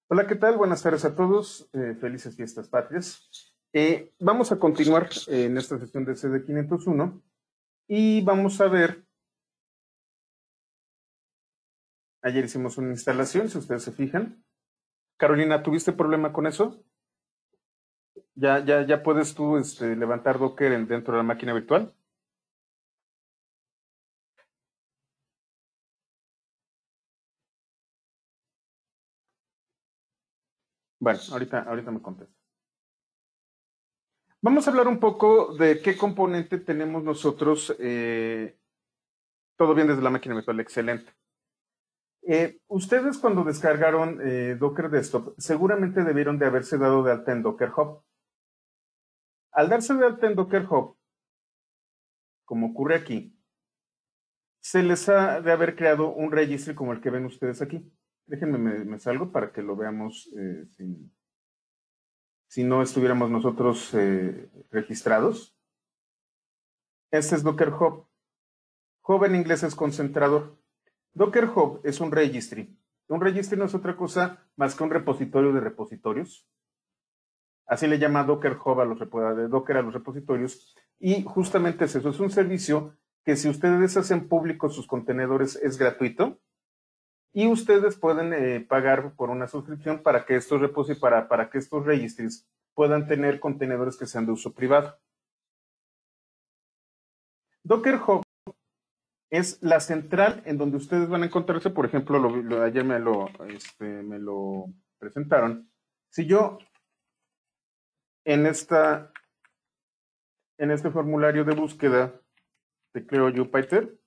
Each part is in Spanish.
Hola, ¿qué tal? Buenas tardes a todos. Felices fiestas patrias. Vamos a continuar en esta sesión de CD501 y vamos a ver, ayer hicimos una instalación, si ustedes se fijan. Carolina, ¿tuviste problema con eso? ¿Ya puedes tú levantar Docker dentro de la máquina virtual? Bueno, ahorita me contestas. Vamos a hablar un poco de qué componente tenemos nosotros. Todo bien desde la máquina virtual, excelente. Ustedes cuando descargaron Docker Desktop, seguramente debieron de haberse dado de alta en Docker Hub. Al darse de alta en Docker Hub, como ocurre aquí, se les ha de haber creado un registro como el que ven ustedes aquí. Déjenme, me salgo para que lo veamos si no estuviéramos nosotros registrados. Este es Docker Hub. Hub en inglés es concentrador. Docker Hub es un registry. Un registry no es otra cosa más que un repositorio de repositorios. Así le llama Docker Hub a Docker a los repositorios. Y justamente es eso, es un servicio que si ustedes hacen públicos sus contenedores es gratuito y ustedes pueden pagar por una suscripción para que estos para que estos registries puedan tener contenedores que sean de uso privado. Docker Hub es la central en donde ustedes van a encontrarse, por ejemplo, ayer me lo presentaron. Si yo en este formulario de búsqueda tecleo Jupyter,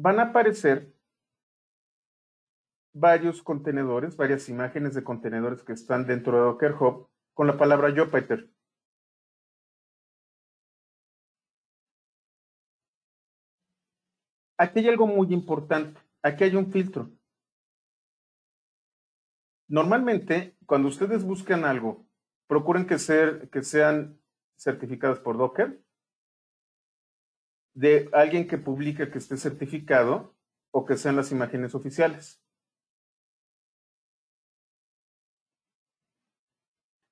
van a aparecer varios contenedores, varias imágenes de contenedores que están dentro de Docker Hub con la palabra Jupyter. Aquí hay algo muy importante. Aquí hay un filtro. Normalmente, cuando ustedes buscan algo, procuren que sean certificados por Docker, de alguien que publique que esté certificado o que sean las imágenes oficiales.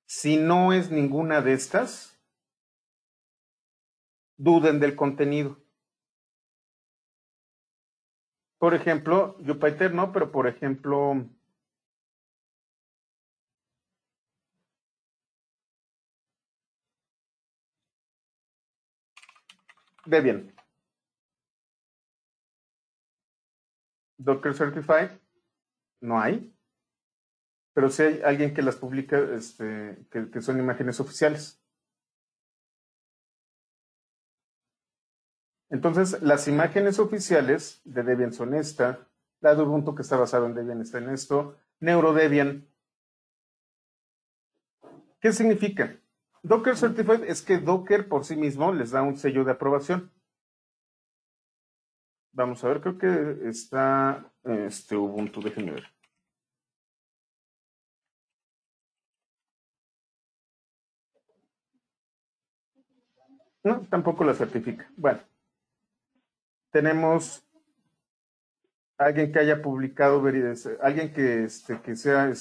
Si no es ninguna de estas, duden del contenido. Por ejemplo, Jupyter no, pero por ejemplo, Debian. Docker Certified, no hay, pero sí hay alguien que las publica, que son imágenes oficiales. Entonces, las imágenes oficiales de Debian son esta, la de Ubuntu que está basado en Debian está en esto, NeuroDebian. ¿Qué significa? Docker Certified es que Docker por sí mismo les da un sello de aprobación. Vamos a ver, creo que está Ubuntu, déjenme ver. No, tampoco la certifica. Bueno, tenemos alguien que haya publicado, alguien que sea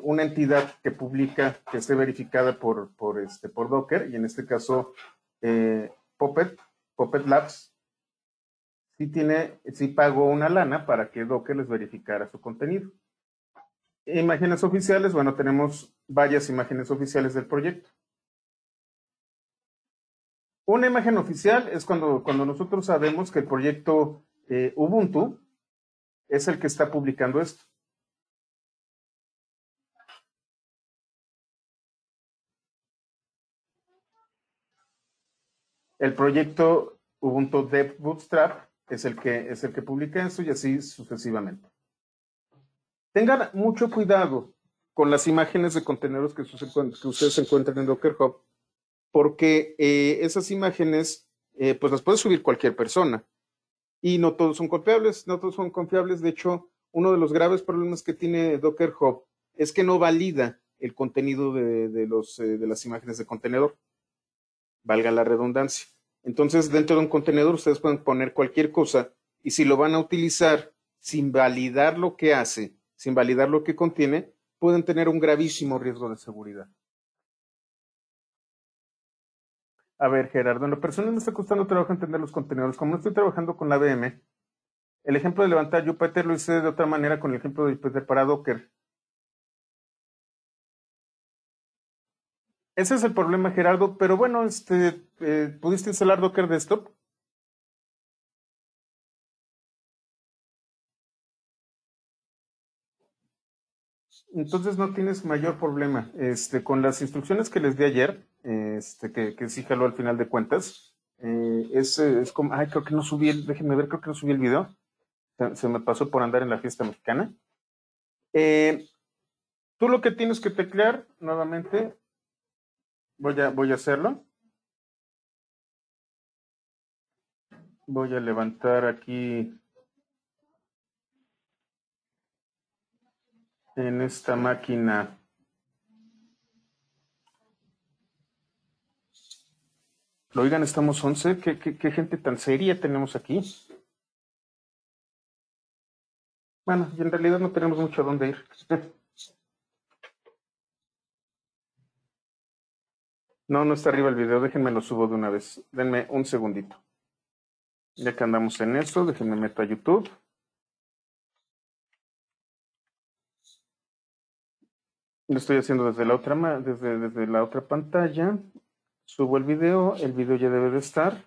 una entidad que publica, que esté verificada por Docker, y en este caso Puppet Labs, sí pagó una lana para que Docker les verificara su contenido. Imágenes oficiales, bueno, tenemos varias imágenes oficiales del proyecto. Una imagen oficial es cuando nosotros sabemos que el proyecto Ubuntu es el que está publicando esto. El proyecto Ubuntu Dev Bootstrap es el que publica esto y así sucesivamente. Tengan mucho cuidado con las imágenes de contenedores que ustedes encuentran en Docker Hub, porque esas imágenes pues las puede subir cualquier persona y no todos son confiables, no todos son confiables. De hecho, uno de los graves problemas que tiene Docker Hub es que no valida el contenido de las imágenes de contenedor, valga la redundancia. Entonces, dentro de un contenedor ustedes pueden poner cualquier cosa y si lo van a utilizar sin validar lo que hace sin validar lo que contiene, pueden tener un gravísimo riesgo de seguridad. A ver, Gerardo, en lo personal me está costando trabajo entender los contenedores. Como no estoy trabajando con la VM, el ejemplo de levantar Jupyter lo hice de otra manera con el ejemplo de Jupyter para Docker. Ese es el problema, Gerardo, pero bueno, ¿pudiste instalar Docker Desktop? Entonces no tienes mayor problema. Con las instrucciones que les di ayer, que sí jaló al final de cuentas, es como, ay, creo que no subí déjenme ver, creo que no subí el video. Se me pasó por andar en la fiesta mexicana. Tú lo que tienes que teclear, nuevamente, voy a hacerlo. Voy a levantar aquí en esta máquina. Oigan, estamos 11. ¿Qué gente tan seria tenemos aquí? Bueno, y en realidad no tenemos mucho a dónde ir. No, no está arriba el video. Déjenme lo subo de una vez. Denme un segundito. Ya que andamos en eso, déjenme meto a YouTube. Lo estoy haciendo desde la otra, desde la otra pantalla. Subo el video ya debe de estar.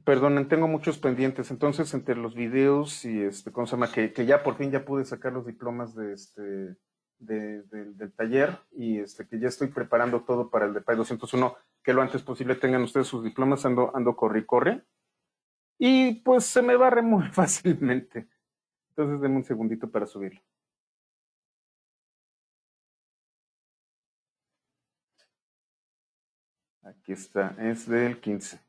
Perdonen, tengo muchos pendientes, entonces entre los videos y ¿cómo se llama? Que ya por fin ya pude sacar los diplomas del taller y que ya estoy preparando todo para el de PAI 201, que lo antes posible tengan ustedes sus diplomas, ando corre y corre. Y pues se me barre muy fácilmente. Entonces denme un segundito para subirlo. Aquí está, es del 15.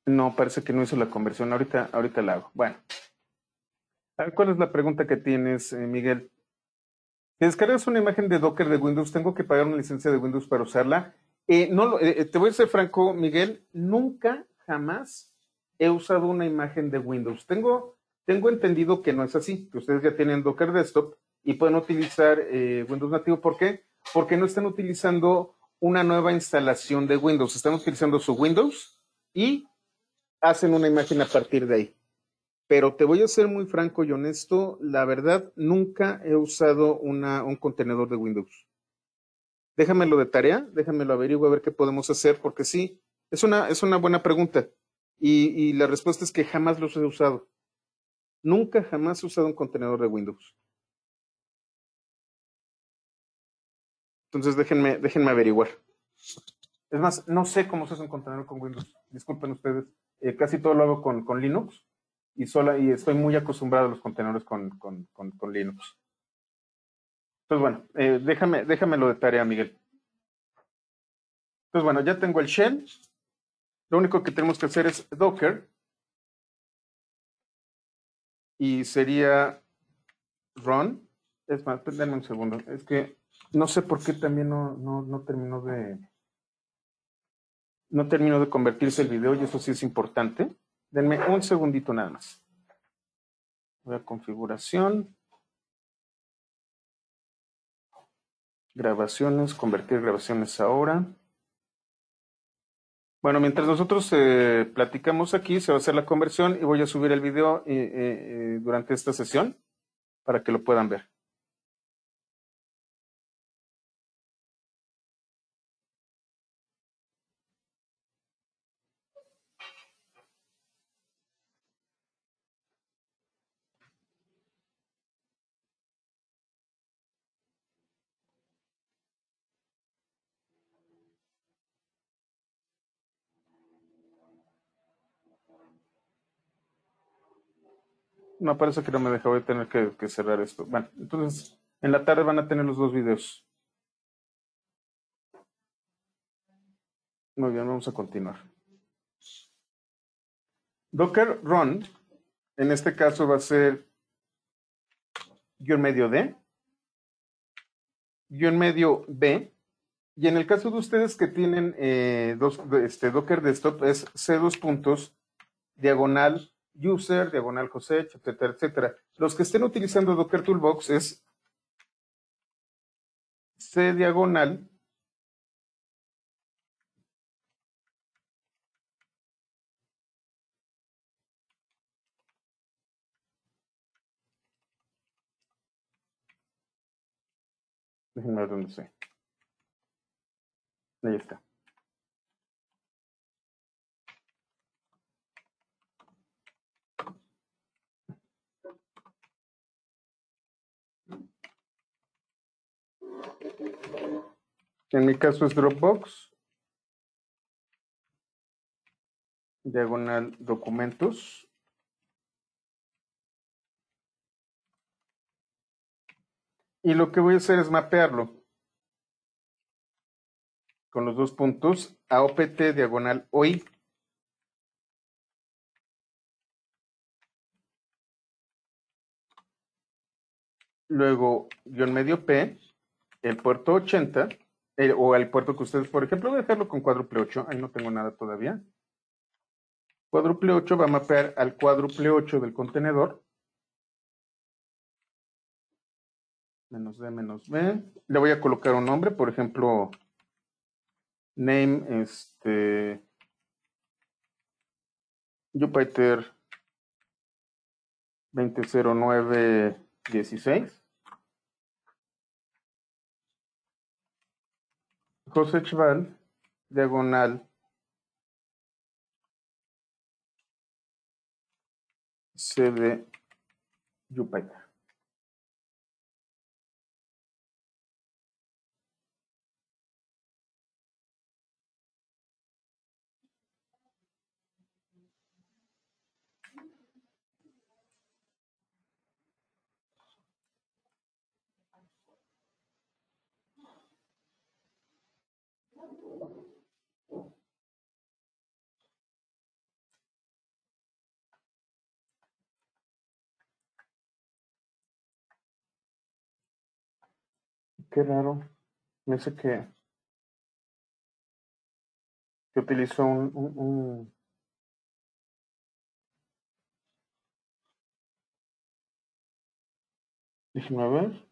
No, parece que no hizo la conversión. Ahorita la hago. Bueno. A ver, ¿cuál es la pregunta que tienes, Miguel? Si descargas una imagen de Docker de Windows, ¿tengo que pagar una licencia de Windows para usarla? No, te voy a ser franco, Miguel, nunca, jamás he usado una imagen de Windows. Tengo entendido que no es así, que ustedes ya tienen Docker Desktop y pueden utilizar Windows nativo. ¿Por qué? Porque no están utilizando una nueva instalación de Windows, están utilizando su Windows y hacen una imagen a partir de ahí. Pero te voy a ser muy franco y honesto, la verdad, nunca he usado un contenedor de Windows. Déjamelo de tarea, déjamelo averiguo a ver qué podemos hacer, porque sí, es una buena pregunta. Y la respuesta es que jamás los he usado. Nunca, jamás he usado un contenedor de Windows. Entonces déjenme averiguar. Es más, no sé cómo se hace un contenedor con Windows. Disculpen ustedes. Casi todo lo hago con Linux y estoy muy acostumbrado a los contenedores con Linux. Entonces, bueno, déjamelo de tarea, Miguel. Entonces, bueno, ya tengo el shell. Lo único que tenemos que hacer es Docker. Y sería run. Es más, denme un segundo. Es que no sé por qué también no terminó de convertirse el video y eso sí es importante. Denme un segundito nada más. Voy a configuración. Grabaciones, convertir grabaciones ahora. Bueno, mientras nosotros platicamos aquí, se va a hacer la conversión y voy a subir el video durante esta sesión para que lo puedan ver. No, parece que no me deja, voy a tener que cerrar esto. Bueno, entonces, en la tarde van a tener los dos videos. Muy bien, vamos a continuar. Docker run, en este caso va a ser guión medio D, guión medio B, Y en el caso de ustedes que tienen Docker Desktop, es C2 puntos, diagonal user, diagonal José, etcétera, etcétera. Los que estén utilizando Docker Toolbox es C diagonal déjenme ver dónde sé. Ahí está. En mi caso es Dropbox, diagonal documentos. Y lo que voy a hacer es mapearlo con los dos puntos a opt diagonal OI. Luego, guión medio P, el puerto 80, o el puerto que ustedes, por ejemplo, voy a dejarlo con cuádruple 8, ahí no tengo nada todavía. Cuádruple 8 va a mapear al cuádruple 8 del contenedor. Menos D, menos B. Le voy a colocar un nombre, por ejemplo, name, Jupyter 200916. José Chval, diagonal CD Jupyter. Qué raro. Me dice que utilizó un. Déjeme ver.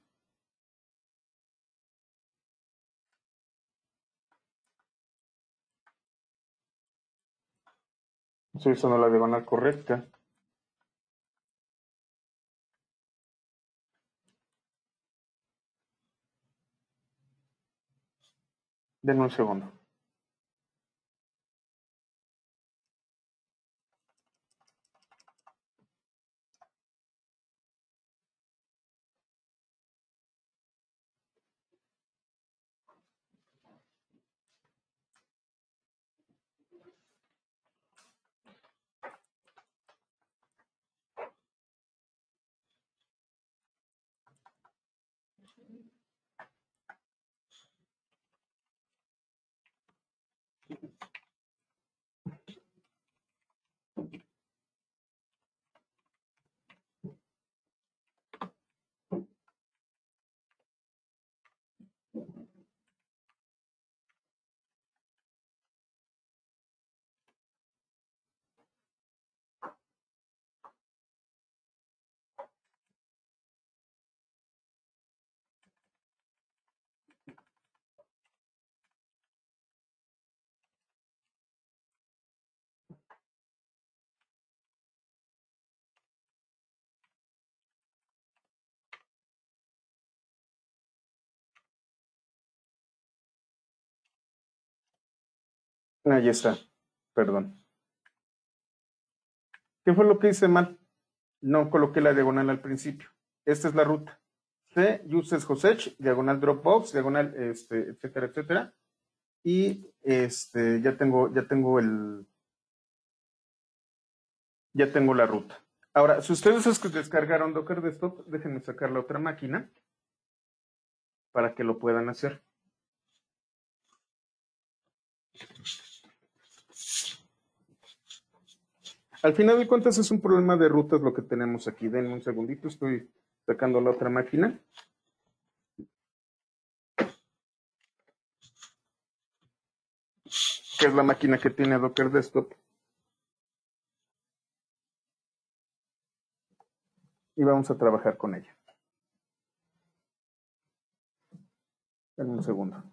Estoy usando la diagonal correcta. Denme un segundo. Ahí está. Perdón. ¿Qué fue lo que hice mal? No coloqué la diagonal al principio. Esta es la ruta. C, uses Josech, diagonal Dropbox, diagonal, etcétera, etcétera. Y ya tengo la ruta. Ahora, si ustedes es que descargaron Docker Desktop, déjenme sacar la otra máquina para que lo puedan hacer. Al final de cuentas es un problema de rutas lo que tenemos aquí. Denme un segundito, estoy sacando la otra máquina. que es la máquina que tiene Docker Desktop. Y vamos a trabajar con ella. En un segundo.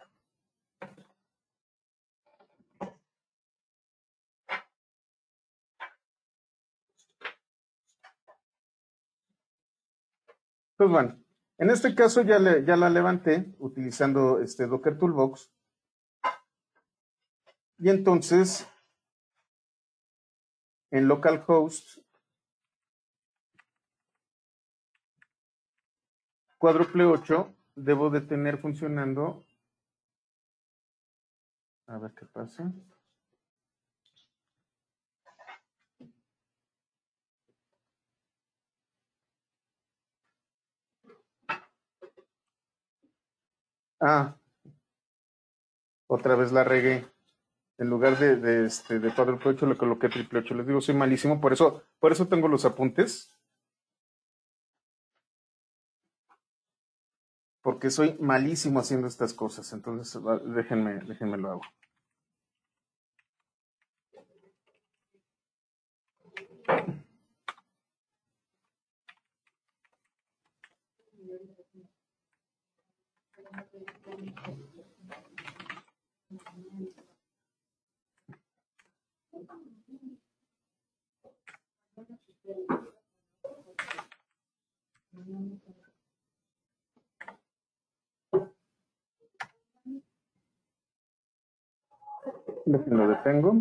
Pues bueno, en este caso ya la levanté utilizando Docker Toolbox. Y entonces, en localhost, cuádruple 8, debo de tener funcionando. A ver qué pasa. Ah, otra vez la regué. En lugar de cuádruple 8 le coloqué triple 8. Les digo, soy malísimo, por eso tengo los apuntes. Porque soy malísimo haciendo estas cosas. Entonces, déjenme lo hago. Lo detengo.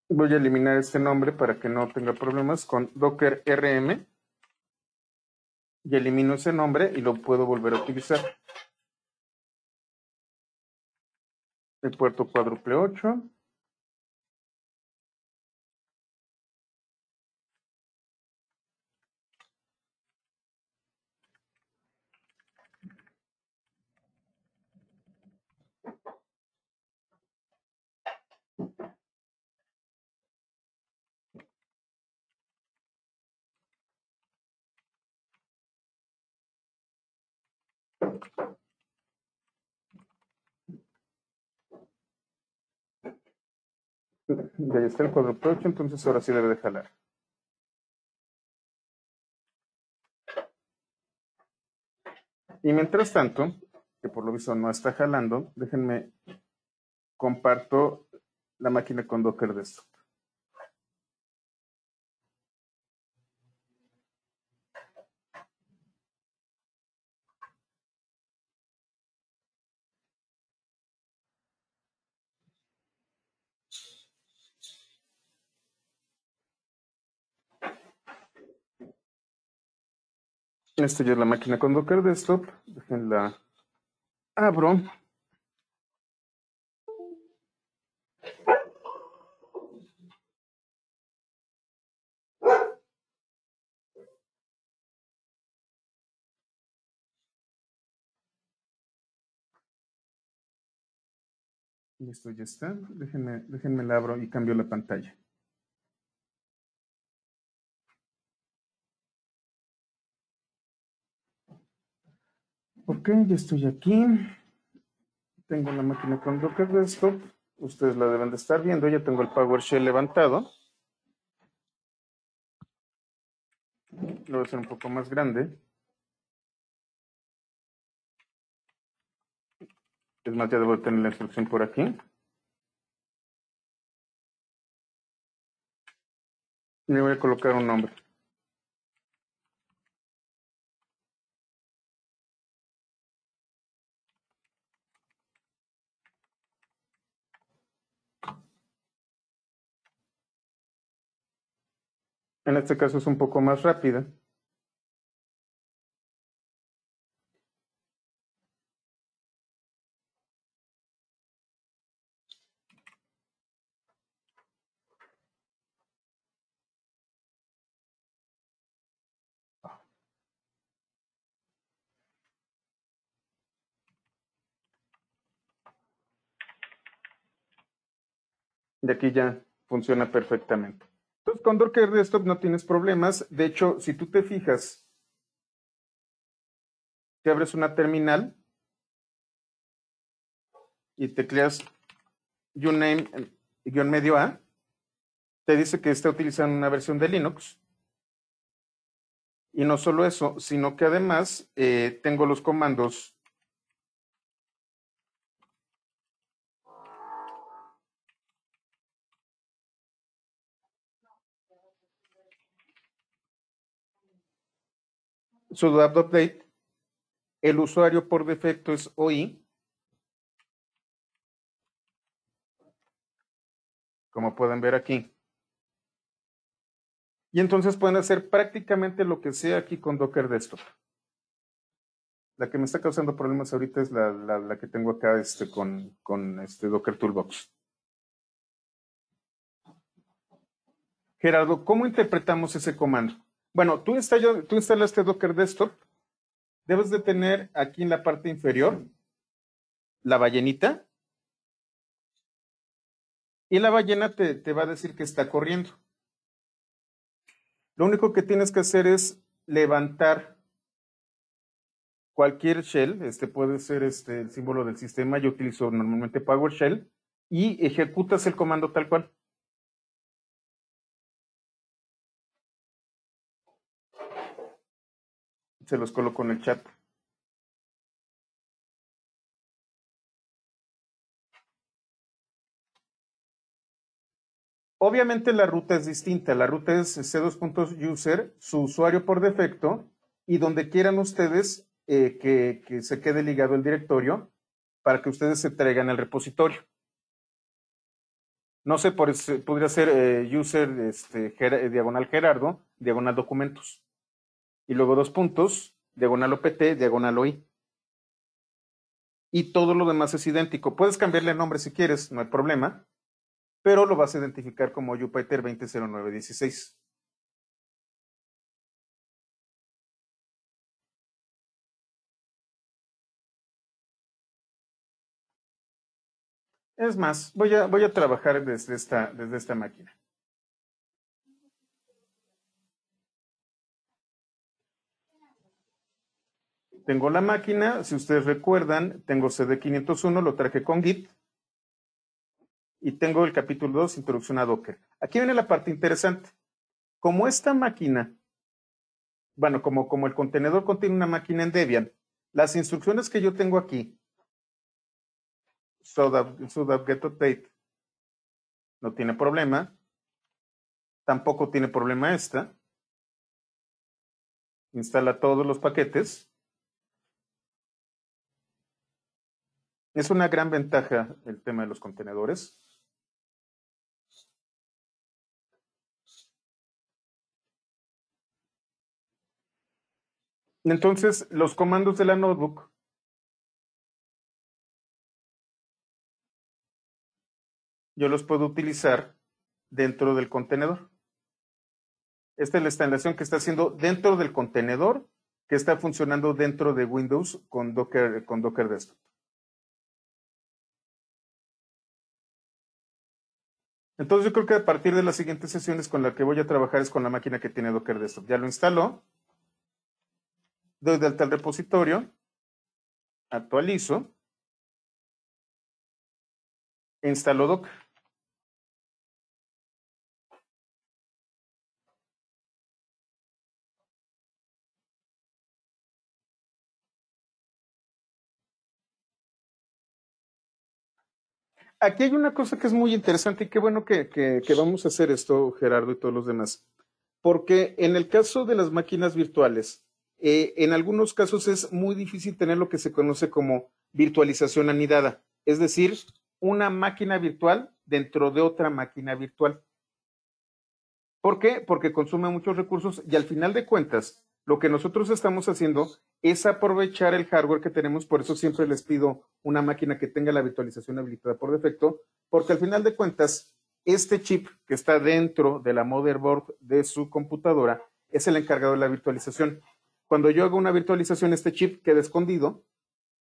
Voy a eliminar este nombre para que no tenga problemas con Docker RM. Y elimino ese nombre y lo puedo volver a utilizar. El puerto cuádruple 8. Ya está el cuádruple 8, entonces ahora sí debe de jalar. Y mientras tanto, que por lo visto no está jalando, déjenme comparto la máquina con Docker Desktop. Esta ya es la máquina con Docker Desktop. Déjenla abro. Listo, ya está. Déjenme la abro y cambio la pantalla. Ok, ya estoy aquí. Tengo la máquina con Docker Desktop. Ustedes la deben de estar viendo. Ya tengo el PowerShell levantado. Lo voy a hacer un poco más grande. Es más, ya debo tener la instrucción por aquí. Le voy a colocar un nombre. En este caso es un poco más rápida. Y aquí ya funciona perfectamente. Entonces, con Docker Desktop no tienes problemas. De hecho, si tú te fijas, te abres una terminal y tecleas uname medio A, te dice que está utilizando una versión de Linux. Y no solo eso, sino que además tengo los comandos sudo apt update. El usuario por defecto es OI, como pueden ver aquí. Y entonces pueden hacer prácticamente lo que sea aquí con Docker Desktop. La que me está causando problemas ahorita es la que tengo acá con Docker Toolbox. Gerardo, ¿cómo interpretamos ese comando? Bueno, tú instalaste Docker Desktop. Debes de tener aquí en la parte inferior la ballenita. Y la ballena te va a decir que está corriendo. Lo único que tienes que hacer es levantar cualquier shell. Puede ser el símbolo del sistema. Yo utilizo normalmente PowerShell. Y ejecutas el comando tal cual. Se los coloco en el chat. Obviamente la ruta es distinta. La ruta es c2.user, su usuario por defecto, y donde quieran ustedes que se quede ligado el directorio para que ustedes se traigan el repositorio. No sé, podría ser user diagonal Gerardo, diagonal documentos. Y luego 2 puntos, diagonal opt, diagonal OI. Y todo lo demás es idéntico. Puedes cambiarle el nombre si quieres, no hay problema, pero lo vas a identificar como Jupyter 200916. Es más, voy a trabajar desde esta máquina. Tengo la máquina, si ustedes recuerdan, tengo CD501, lo traje con Git, y tengo el capítulo 2, Introducción a Docker. Aquí viene la parte interesante. Como esta máquina, bueno, como el contenedor contiene una máquina en Debian, las instrucciones que yo tengo aquí, sudo get update, no tiene problema, tampoco tiene problema esta, instala todos los paquetes. Es una gran ventaja el tema de los contenedores. Entonces, los comandos de la notebook yo los puedo utilizar dentro del contenedor. Esta es la instalación que está haciendo dentro del contenedor que está funcionando dentro de Windows con Docker Desktop. Entonces yo creo que a partir de las siguientes sesiones con la que voy a trabajar es con la máquina que tiene Docker Desktop. Ya lo instaló. Doy de alta al repositorio. Actualizo. E instalo Docker. Aquí hay una cosa que es muy interesante y qué bueno que vamos a hacer esto, Gerardo y todos los demás. Porque en el caso de las máquinas virtuales, en algunos casos es muy difícil tener lo que se conoce como virtualización anidada, es decir, una máquina virtual dentro de otra máquina virtual. ¿Por qué? Porque consume muchos recursos y al final de cuentas, lo que nosotros estamos haciendo es aprovechar el hardware que tenemos, por eso siempre les pido una máquina que tenga la virtualización habilitada por defecto, porque al final de cuentas, este chip que está dentro de la motherboard de su computadora es el encargado de la virtualización. Cuando yo hago una virtualización, este chip queda escondido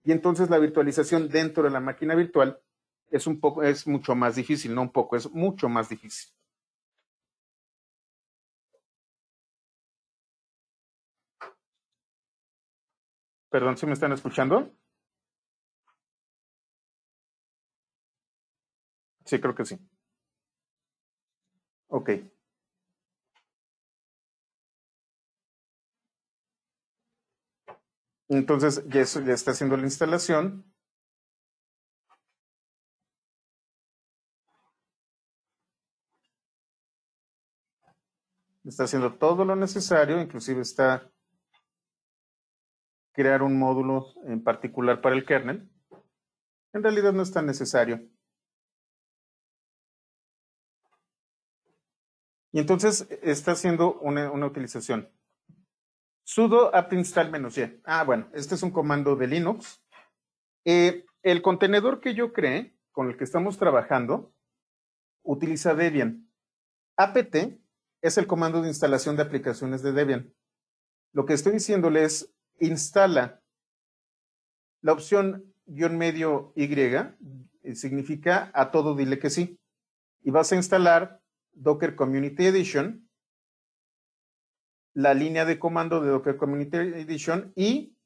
y entonces la virtualización dentro de la máquina virtual es mucho más difícil, no un poco, es mucho más difícil. Perdón, ¿sí me están escuchando? Sí, creo que sí. Ok. Entonces, ya está haciendo la instalación. Está haciendo todo lo necesario, inclusive está crear un módulo en particular para el kernel. En realidad no es tan necesario. Y entonces está haciendo una utilización. Sudo apt install -y. Ah, bueno, este es un comando de Linux. El contenedor que yo creé, con el que estamos trabajando, utiliza Debian. apt es el comando de instalación de aplicaciones de Debian. Lo que estoy diciéndole es, instala la opción -medio Y, significa a todo dile que sí. Y vas a instalar Docker Community Edition, la línea de comando de Docker Community Edition y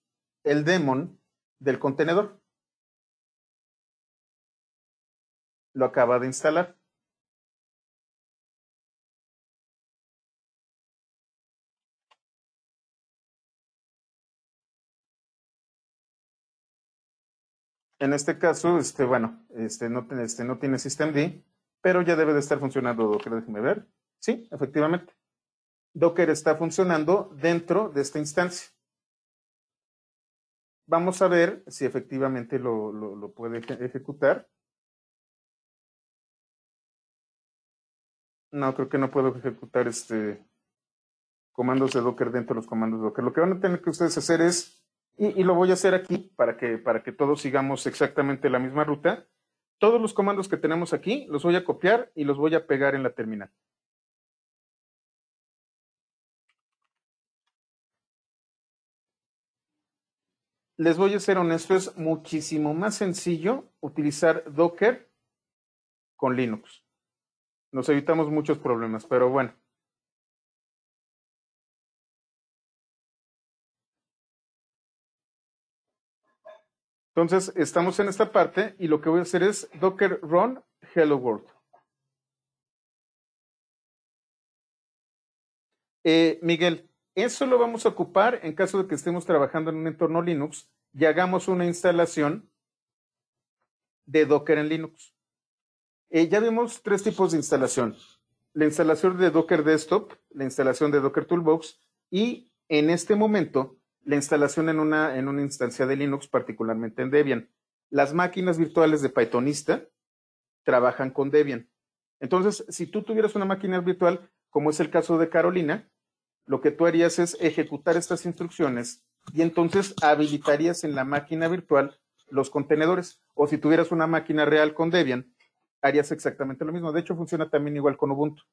el daemon del contenedor. Lo acaba de instalar. En este caso, bueno, no tiene systemd, pero ya debe de estar funcionando Docker. Déjeme ver. Sí, efectivamente. Docker está funcionando dentro de esta instancia. Vamos a ver si efectivamente lo puede ejecutar. No, creo que no puedo ejecutar comandos de Docker dentro de los comandos de Docker. Lo que van a tener que ustedes hacer es, y lo voy a hacer aquí para que todos sigamos exactamente la misma ruta. Todos los comandos que tenemos aquí los voy a copiar y los voy a pegar en la terminal. Les voy a ser honesto, es muchísimo más sencillo utilizar Docker con Linux. Nos evitamos muchos problemas, pero bueno. Entonces, estamos en esta parte y lo que voy a hacer es Docker run hello world. Miguel, eso lo vamos a ocupar en caso de que estemos trabajando en un entorno Linux y hagamos una instalación de Docker en Linux. Ya vimos tres tipos de instalación. La instalación de Docker Desktop, la instalación de Docker Toolbox y en este momento la instalación en una instancia de Linux, particularmente en Debian. Las máquinas virtuales de Pythonista trabajan con Debian. Entonces, si tú tuvieras una máquina virtual, como es el caso de Carolina, lo que tú harías es ejecutar estas instrucciones y entonces habilitarías en la máquina virtual los contenedores. O si tuvieras una máquina real con Debian, harías exactamente lo mismo. De hecho, funciona también igual con Ubuntu.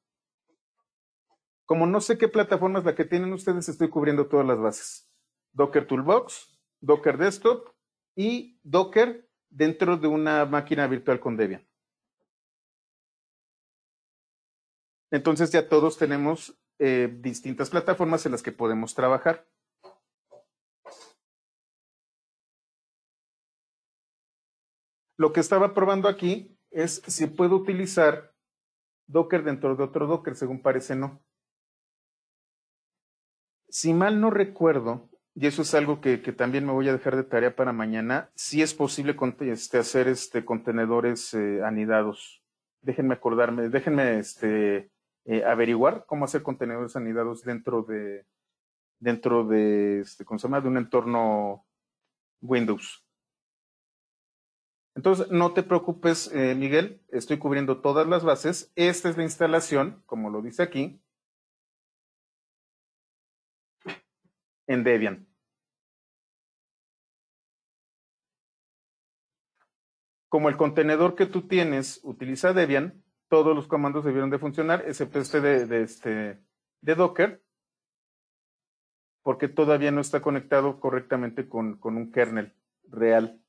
Como no sé qué plataforma es la que tienen ustedes, estoy cubriendo todas las bases. Docker Toolbox, Docker Desktop y Docker dentro de una máquina virtual con Debian. Entonces ya todos tenemos distintas plataformas en las que podemos trabajar. Lo que estaba probando aquí es si puedo utilizar Docker dentro de otro Docker, según parece no. Si mal no recuerdo, y eso es algo que también me voy a dejar de tarea para mañana, si es posible hacer contenedores anidados. Déjenme acordarme, déjenme averiguar cómo hacer contenedores anidados ¿cómo se llama? De un entorno Windows. Entonces, no te preocupes, Miguel, estoy cubriendo todas las bases. Esta es la instalación, como lo dice aquí, en Debian. Como el contenedor que tú tienes utiliza Debian, todos los comandos debieron de funcionar, excepto de Docker, porque todavía no está conectado correctamente con un kernel real.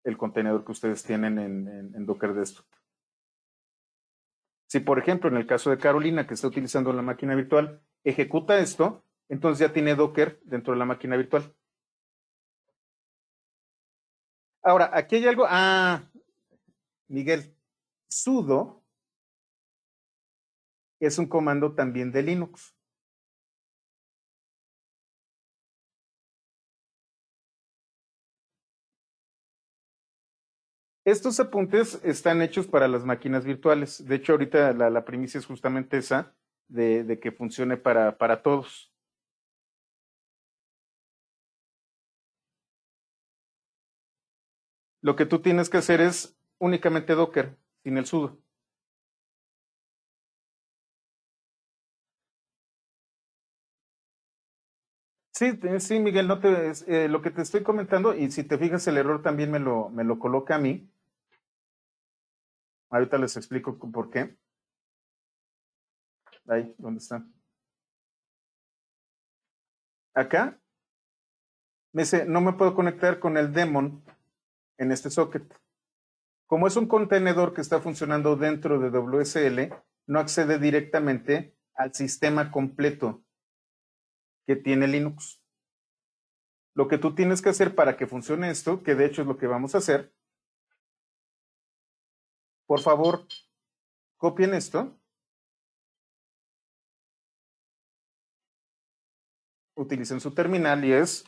el contenedor que ustedes tienen en Docker Desktop. Si, por ejemplo, en el caso de Carolina, que está utilizando la máquina virtual, ejecuta esto, entonces ya tiene Docker dentro de la máquina virtual. Ahora, aquí hay algo. Miguel, sudo es un comando también de Linux. Estos apuntes están hechos para las máquinas virtuales. De hecho, ahorita la primicia es justamente esa, de que funcione para todos. Lo que tú tienes que hacer es únicamente Docker, sin el sudo. Sí, sí, Miguel, no lo que te estoy comentando, y si te fijas, el error también me lo coloca a mí. Ahorita les explico por qué. Ahí, ¿dónde está? Acá me dice, no me puedo conectar con el daemon en este socket. Como es un contenedor que está funcionando dentro de WSL, no accede directamente al sistema completo que tiene Linux. Lo que tú tienes que hacer para que funcione esto, que de hecho es lo que vamos a hacer, por favor, copien esto, utilicen su terminal y es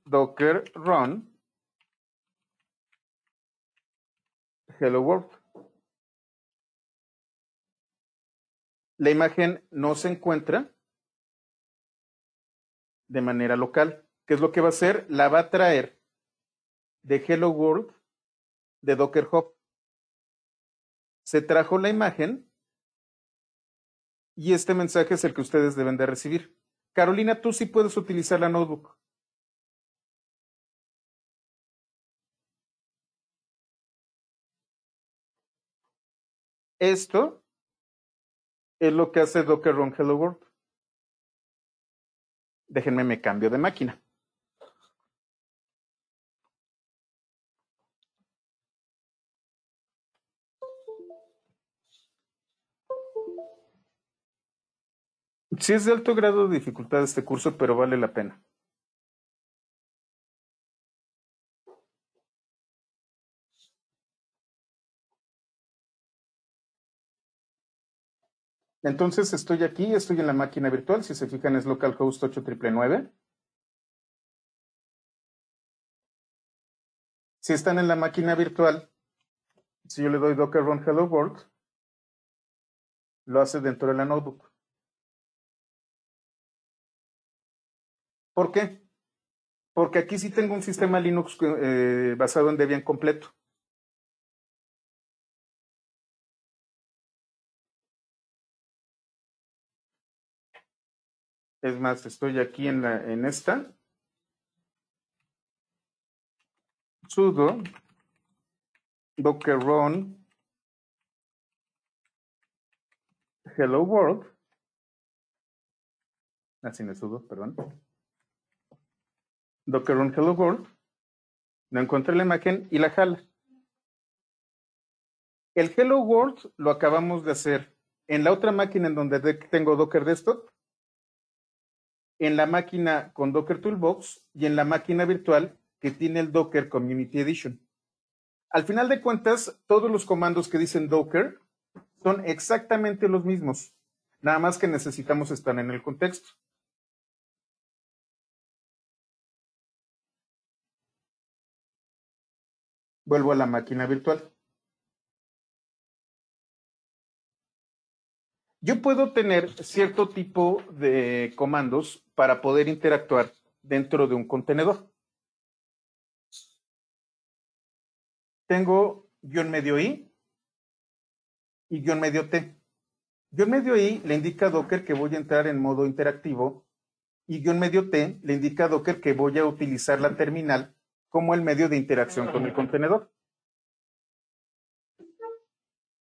docker run hello world. La imagen no se encuentra de manera local. ¿Qué es lo que va a hacer? La va a traer de hello world de Docker Hub. Se trajo la imagen y este mensaje es el que ustedes deben de recibir. Carolina, tú sí puedes utilizar la notebook. Esto es lo que hace Docker Run Hello World. Déjenme me cambio de máquina. Sí es de alto grado de dificultad este curso, pero vale la pena. Entonces estoy aquí, estoy en la máquina virtual. Si se fijan es localhost 8999. Si están en la máquina virtual, si yo le doy docker run hello world, lo hace dentro de la notebook. ¿Por qué? Porque aquí sí tengo un sistema Linux basado en Debian completo. Es más, estoy aquí en esta. Sudo docker run hello world. Así me sudo, perdón. Docker run hello world. No encontré la imagen y la jala. El hello world lo acabamos de hacer en la otra máquina en donde tengo Docker Desktop, en la máquina con Docker Toolbox y en la máquina virtual que tiene el Docker Community Edition. Al final de cuentas, todos los comandos que dicen Docker son exactamente los mismos, nada más que necesitamos estar en el contexto. Vuelvo a la máquina virtual. Yo puedo tener cierto tipo de comandos para poder interactuar dentro de un contenedor. Tengo guión medio i y guión medio t. Guión medio i le indica a Docker que voy a entrar en modo interactivo y guión medio t le indica a Docker que voy a utilizar la terminal como el medio de interacción con el contenedor.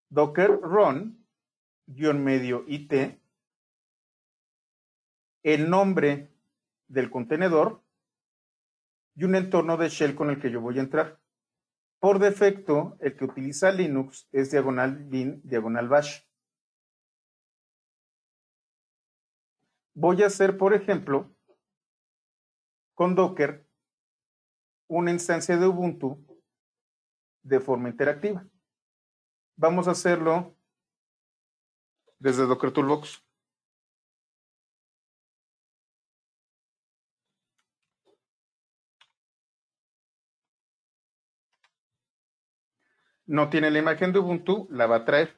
Docker run guión medio it, el nombre del contenedor y un entorno de shell con el que yo voy a entrar. Por defecto, el que utiliza Linux es diagonal bin, diagonal bash. Voy a hacer, por ejemplo, con Docker, una instancia de Ubuntu de forma interactiva. Vamos a hacerlo desde Docker Toolbox. No tiene la imagen de Ubuntu, la va a traer.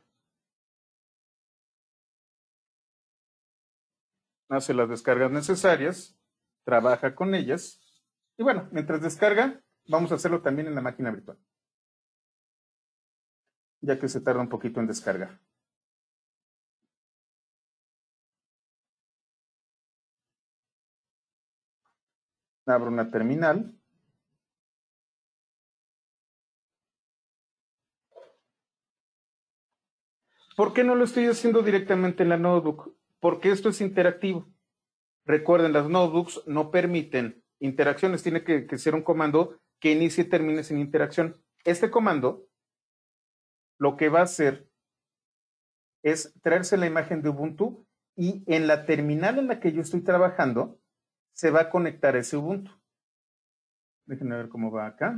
Hace las descargas necesarias, trabaja con ellas. Y bueno, mientras descarga, vamos a hacerlo también en la máquina virtual, ya que se tarda un poquito en descargar. Abro una terminal. ¿Por qué no lo estoy haciendo directamente en la notebook? Porque esto es interactivo. Recuerden, las notebooks no permiten interacciones. Tiene que ser un comando que inicie y termine sin interacción. Este comando lo que va a hacer es traerse la imagen de Ubuntu y en la terminal en la que yo estoy trabajando se va a conectar ese Ubuntu. Déjenme ver cómo va acá.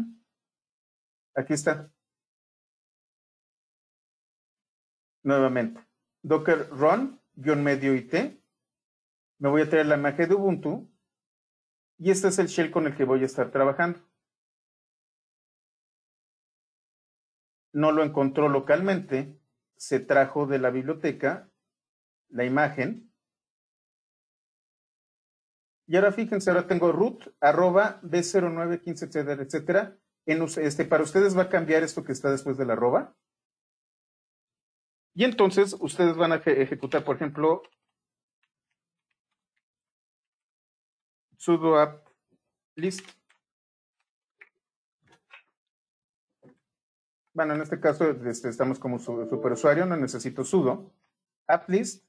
Aquí está. Nuevamente. Docker run, -medio IT. Me voy a traer la imagen de Ubuntu y este es el shell con el que voy a estar trabajando. No lo encontró localmente, se trajo de la biblioteca la imagen. Y ahora fíjense, ahora tengo root @b0915, etcétera, etcétera. Para ustedes va a cambiar esto que está después del arroba. Y entonces ustedes van a ejecutar, por ejemplo, sudo apt list. Bueno, en este caso estamos como superusuario, no necesito sudo apt list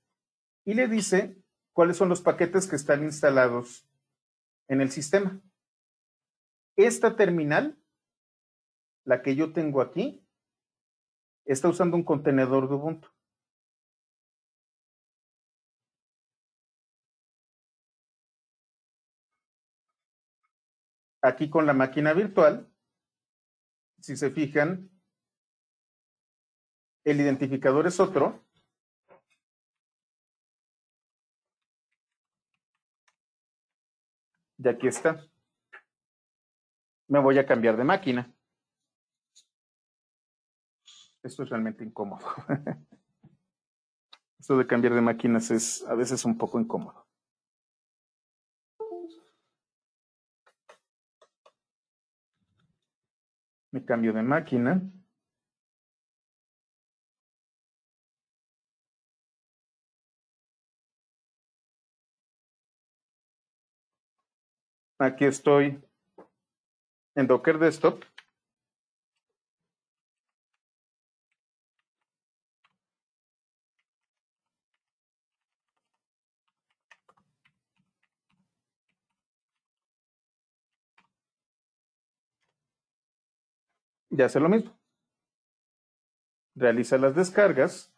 y le dice cuáles son los paquetes que están instalados en el sistema. Esta terminal, la que yo tengo aquí, está usando un contenedor de Ubuntu. Aquí con la máquina virtual, si se fijan, el identificador es otro. Y aquí está. Me voy a cambiar de máquina. Esto es realmente incómodo. Esto de cambiar de máquinas es a veces un poco incómodo. Me cambio de máquina. Aquí estoy en Docker Desktop. Y hace lo mismo. Realiza las descargas.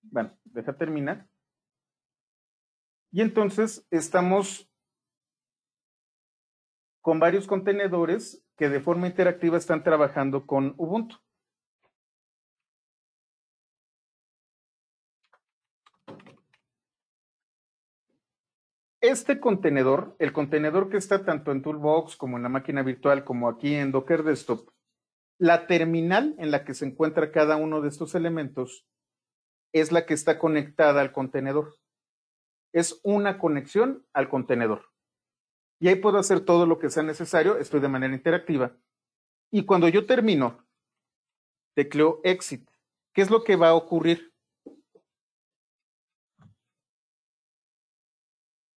Bueno, deja terminar. Y entonces estamos con varios contenedores que de forma interactiva están trabajando con Ubuntu. Este contenedor, el contenedor que está tanto en Toolbox como en la máquina virtual, como aquí en Docker Desktop, la terminal en la que se encuentra cada uno de estos elementos es la que está conectada al contenedor. Es una conexión al contenedor. Y ahí puedo hacer todo lo que sea necesario, estoy de manera interactiva. Y cuando yo termino, tecleo exit. ¿Qué es lo que va a ocurrir?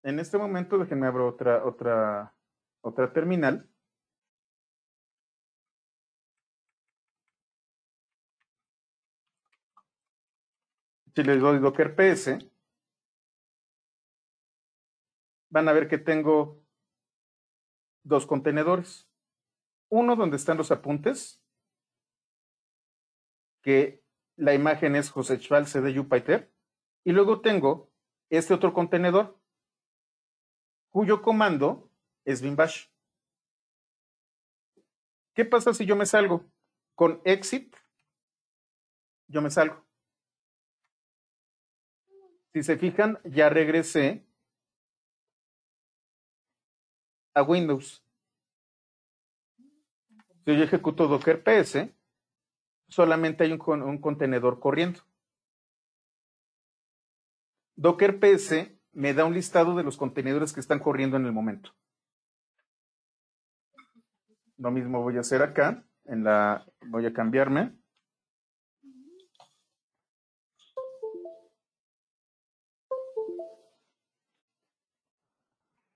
En este momento, déjenme abrir otra terminal. Si les doy Docker PS, van a ver que tengo dos contenedores. Uno donde están los apuntes, que la imagen es José Schvalze de Jupyter, y luego tengo este otro contenedor, cuyo comando es binbash. ¿Qué pasa si yo me salgo? Con exit, yo me salgo. Si se fijan, ya regresé a Windows. Si yo ejecuto docker ps, solamente hay un contenedor corriendo. Docker ps me da un listado de los contenedores que están corriendo en el momento. Lo mismo voy a hacer acá. Voy a cambiarme.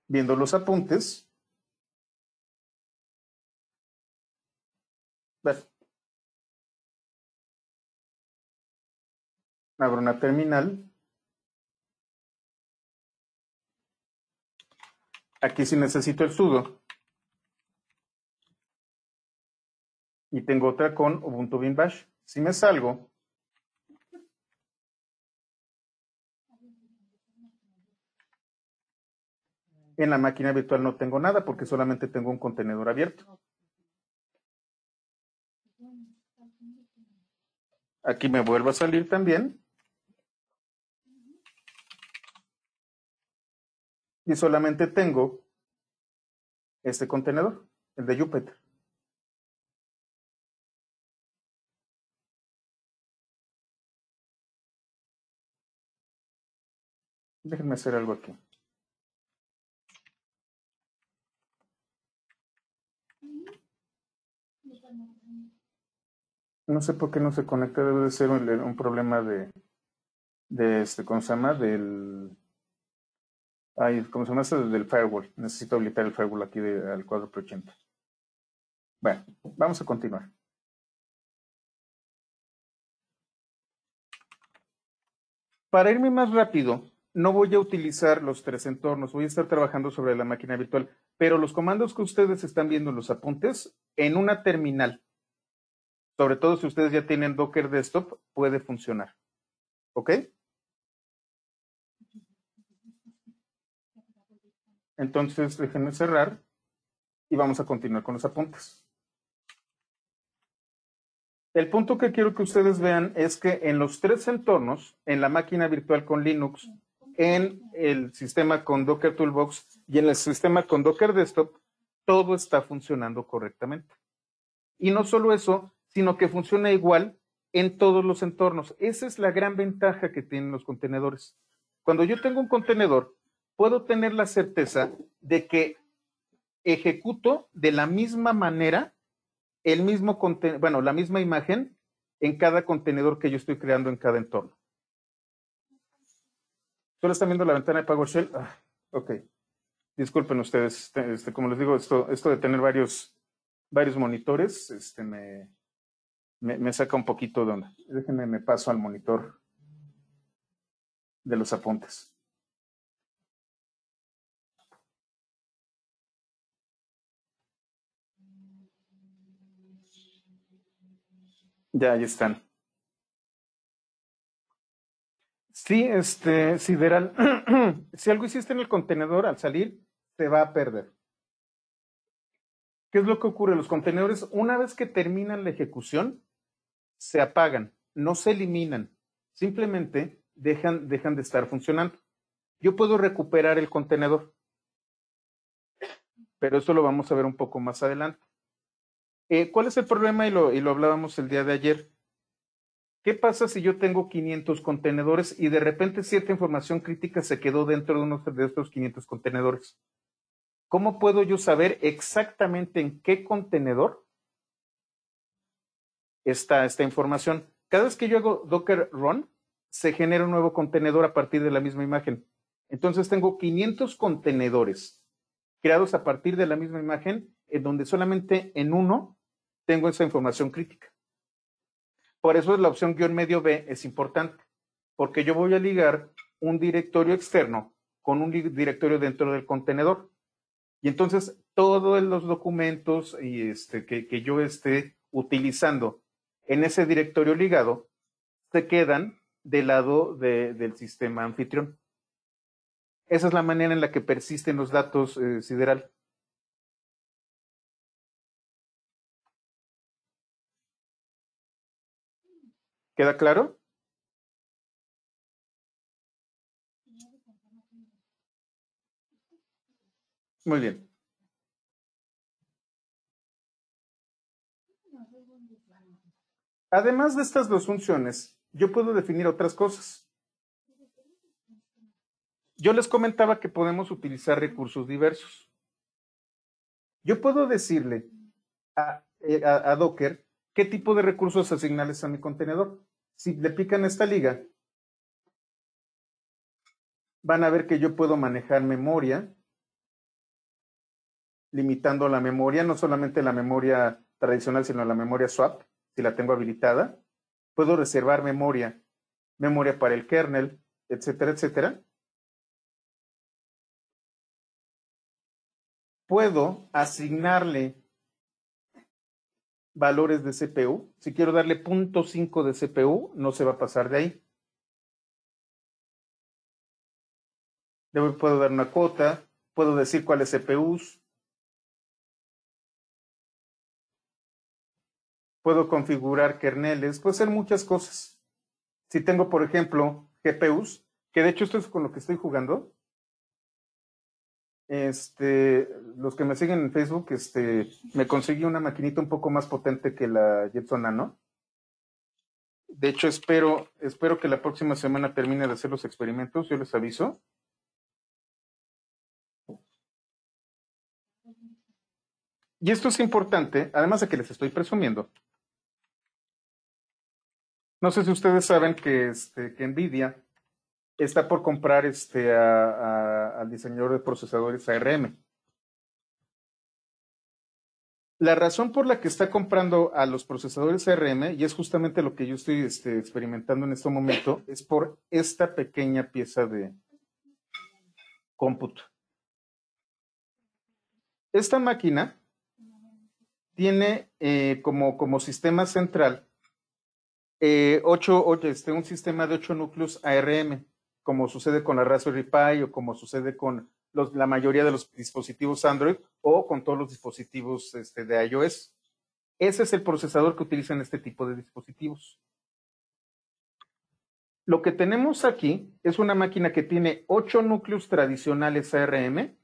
Viendo los apuntes. Abro una terminal. Aquí sí necesito el sudo. Y tengo otra con Ubuntu Bin Bash. Si me salgo, en la máquina virtual no tengo nada porque solamente tengo un contenedor abierto. Aquí me vuelvo a salir también. Y solamente tengo este contenedor, el de Jupyter. Déjenme hacer algo aquí. No sé por qué no se conecta, debe de ser un problema ¿cómo se llama? ¿Cómo se llama? Del firewall. Necesito habilitar el firewall aquí al 4x80. Bueno, vamos a continuar. Para irme más rápido, no voy a utilizar los tres entornos, voy a estar trabajando sobre la máquina virtual, pero los comandos que ustedes están viendo en los apuntes, en una terminal, sobre todo si ustedes ya tienen Docker Desktop, puede funcionar. ¿Ok? Entonces, déjenme cerrar y vamos a continuar con los apuntes. El punto que quiero que ustedes vean es que en los tres entornos, en la máquina virtual con Linux, en el sistema con Docker Toolbox y en el sistema con Docker Desktop, todo está funcionando correctamente. Y no solo eso, sino que funciona igual en todos los entornos. Esa es la gran ventaja que tienen los contenedores. Cuando yo tengo un contenedor, puedo tener la certeza de que ejecuto de la misma manera la misma imagen en cada contenedor que yo estoy creando en cada entorno. ¿Solo están viendo la ventana de PowerShell? Ok. Disculpen ustedes, como les digo, esto de tener varios monitores, me saca un poquito de onda. Déjenme, me paso al monitor de los apuntes. Ya, ahí están. Sí, Sideral, si algo hiciste en el contenedor, al salir, se va a perder. ¿Qué es lo que ocurre? Los contenedores, una vez que terminan la ejecución, se apagan, no se eliminan, simplemente dejan de estar funcionando. Yo puedo recuperar el contenedor, pero eso lo vamos a ver un poco más adelante. ¿Cuál es el problema? Y lo hablábamos el día de ayer. ¿Qué pasa si yo tengo 500 contenedores y de repente cierta información crítica se quedó dentro de uno de estos 500 contenedores? ¿Cómo puedo yo saber exactamente en qué contenedor está esta información? Cada vez que yo hago Docker Run, se genera un nuevo contenedor a partir de la misma imagen. Entonces tengo 500 contenedores creados a partir de la misma imagen, en donde solamente en uno tengo esa información crítica. Por eso la opción -B es importante, porque yo voy a ligar un directorio externo con un directorio dentro del contenedor. Y entonces, todos los documentos que yo esté utilizando en ese directorio ligado se quedan del lado del sistema anfitrión. Esa es la manera en la que persisten los datos, Sideral. ¿Queda claro? Muy bien. Además de estas dos funciones, yo puedo definir otras cosas. Yo les comentaba que podemos utilizar recursos diversos. Yo puedo decirle a Docker qué tipo de recursos asignarles a mi contenedor. Si le pican esta liga, van a ver que yo puedo manejar memoria, limitando la memoria, no solamente la memoria tradicional, sino la memoria swap, si la tengo habilitada. Puedo reservar memoria, memoria para el kernel, etcétera, etcétera. Puedo asignarle valores de CPU. Si quiero darle 0.5 de CPU, no se va a pasar de ahí. Puedo dar una cuota, puedo decir cuáles CPUs, puedo configurar kerneles, puedo hacer muchas cosas. Si tengo, por ejemplo, GPUs, que de hecho esto es con lo que estoy jugando. Los que me siguen en Facebook, me conseguí una maquinita un poco más potente que la Jetson Nano. De hecho, espero que la próxima semana termine de hacer los experimentos, yo les aviso. Y esto es importante, además de que les estoy presumiendo. No sé si ustedes saben que Nvidia está por comprar al diseñador de procesadores ARM. La razón por la que está comprando a los procesadores ARM, y es justamente lo que yo estoy experimentando en este momento, es por esta pequeña pieza de cómputo. Esta máquina tiene como sistema central un sistema de 8 núcleos ARM, como sucede con la Raspberry Pi o como sucede con la mayoría de los dispositivos Android o con todos los dispositivos de iOS. Ese es el procesador que utilizan este tipo de dispositivos. Lo que tenemos aquí es una máquina que tiene 8 núcleos tradicionales ARM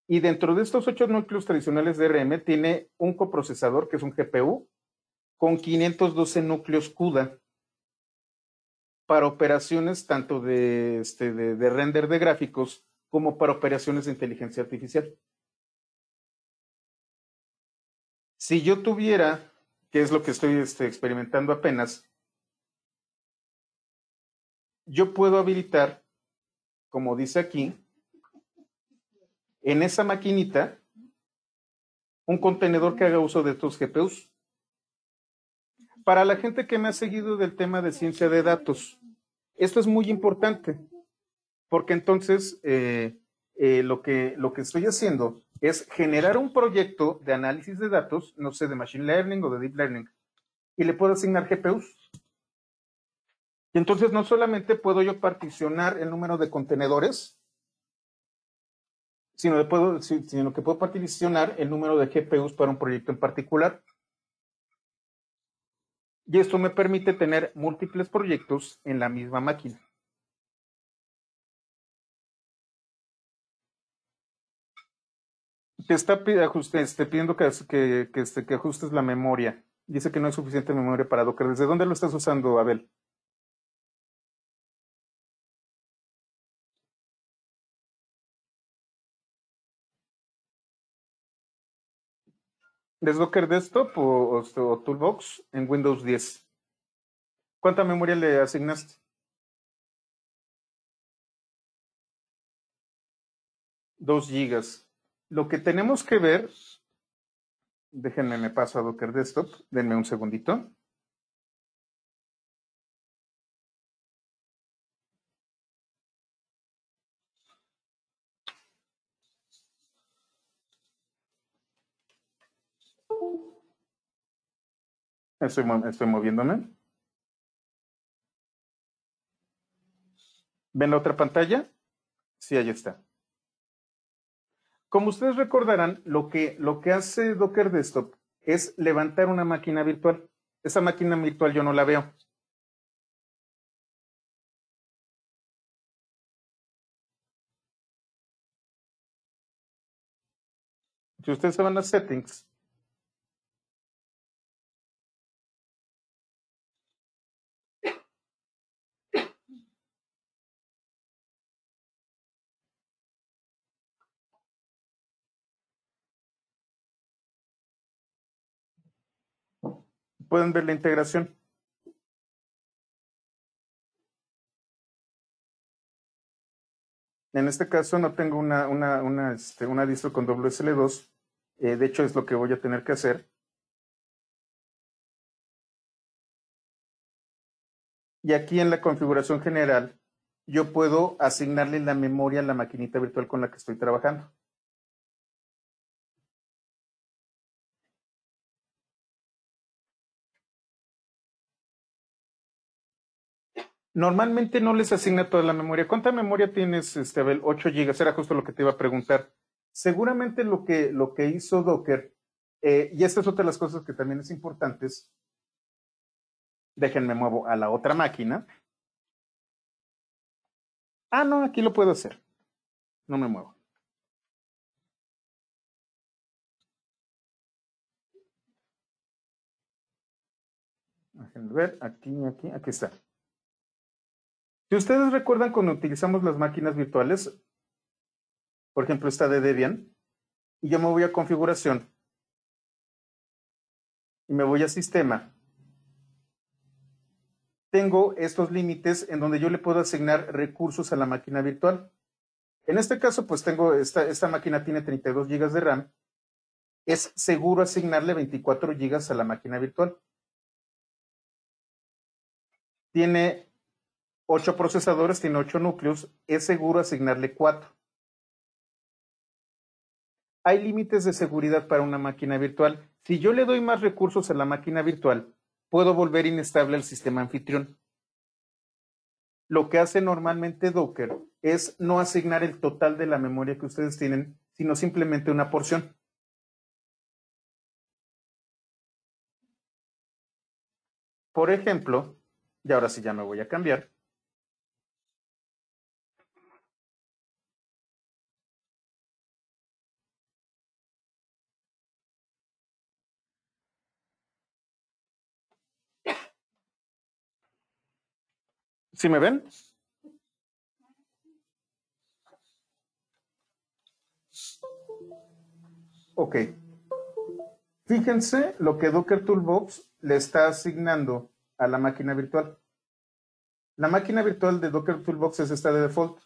y dentro de estos 8 núcleos tradicionales de ARM tiene un coprocesador que es un GPU con 512 núcleos CUDA para operaciones tanto de render de gráficos como para operaciones de inteligencia artificial. Si yo tuviera, que es lo que estoy experimentando apenas, yo puedo habilitar, como dice aquí, en esa maquinita, un contenedor que haga uso de estos GPUs. Para la gente que me ha seguido del tema de ciencia de datos, esto es muy importante, porque entonces lo que estoy haciendo es generar un proyecto de análisis de datos, no sé, de Machine Learning o de Deep Learning, y le puedo asignar GPUs. Y entonces no solamente puedo yo particionar el número de contenedores, sino que puedo particionar el número de GPUs para un proyecto en particular. Y esto me permite tener múltiples proyectos en la misma máquina. Te está pidiendo que ajustes la memoria. Dice que no hay suficiente memoria para Docker. ¿Desde dónde lo estás usando, Abel? ¿Desde Docker Desktop o Toolbox en Windows 10? ¿Cuánta memoria le asignaste? 2 gigas. Lo que tenemos que ver, déjenme me paso a Docker Desktop, denme un segundito. Estoy moviéndome. ¿Ven la otra pantalla? Sí, ahí está. Como ustedes recordarán, lo que hace Docker Desktop es levantar una máquina virtual. Esa máquina virtual yo no la veo. Si ustedes se van a Settings, pueden ver la integración. En este caso no tengo una distro con WSL2. De hecho, es lo que voy a tener que hacer. Y aquí en la configuración general, yo puedo asignarle la memoria a la maquinita virtual con la que estoy trabajando. Normalmente no les asigna toda la memoria. ¿Cuánta memoria tienes, Abel? 8 gigas. Era justo lo que te iba a preguntar. Seguramente lo que hizo Docker, y esta es otra de las cosas que también es importantes, déjenme muevo a la otra máquina. Ah, no, aquí lo puedo hacer. No me muevo. Déjenme ver, aquí está. Si ustedes recuerdan cuando utilizamos las máquinas virtuales, por ejemplo, esta de Debian, y yo me voy a configuración y me voy a sistema, tengo estos límites en donde yo le puedo asignar recursos a la máquina virtual. En este caso, pues tengo, esta máquina tiene 32 gigas de RAM. Es seguro asignarle 24 gigas a la máquina virtual. Tiene 8 procesadores, tiene 8 núcleos. Es seguro asignarle 4. Hay límites de seguridad para una máquina virtual. Si yo le doy más recursos a la máquina virtual, puedo volver inestable el sistema anfitrión. Lo que hace normalmente Docker es no asignar el total de la memoria que ustedes tienen, sino simplemente una porción. Por ejemplo, y ahora sí ya me voy a cambiar. ¿Sí me ven? Ok. Fíjense lo que Docker Toolbox le está asignando a la máquina virtual. La máquina virtual de Docker Toolbox es esta de default.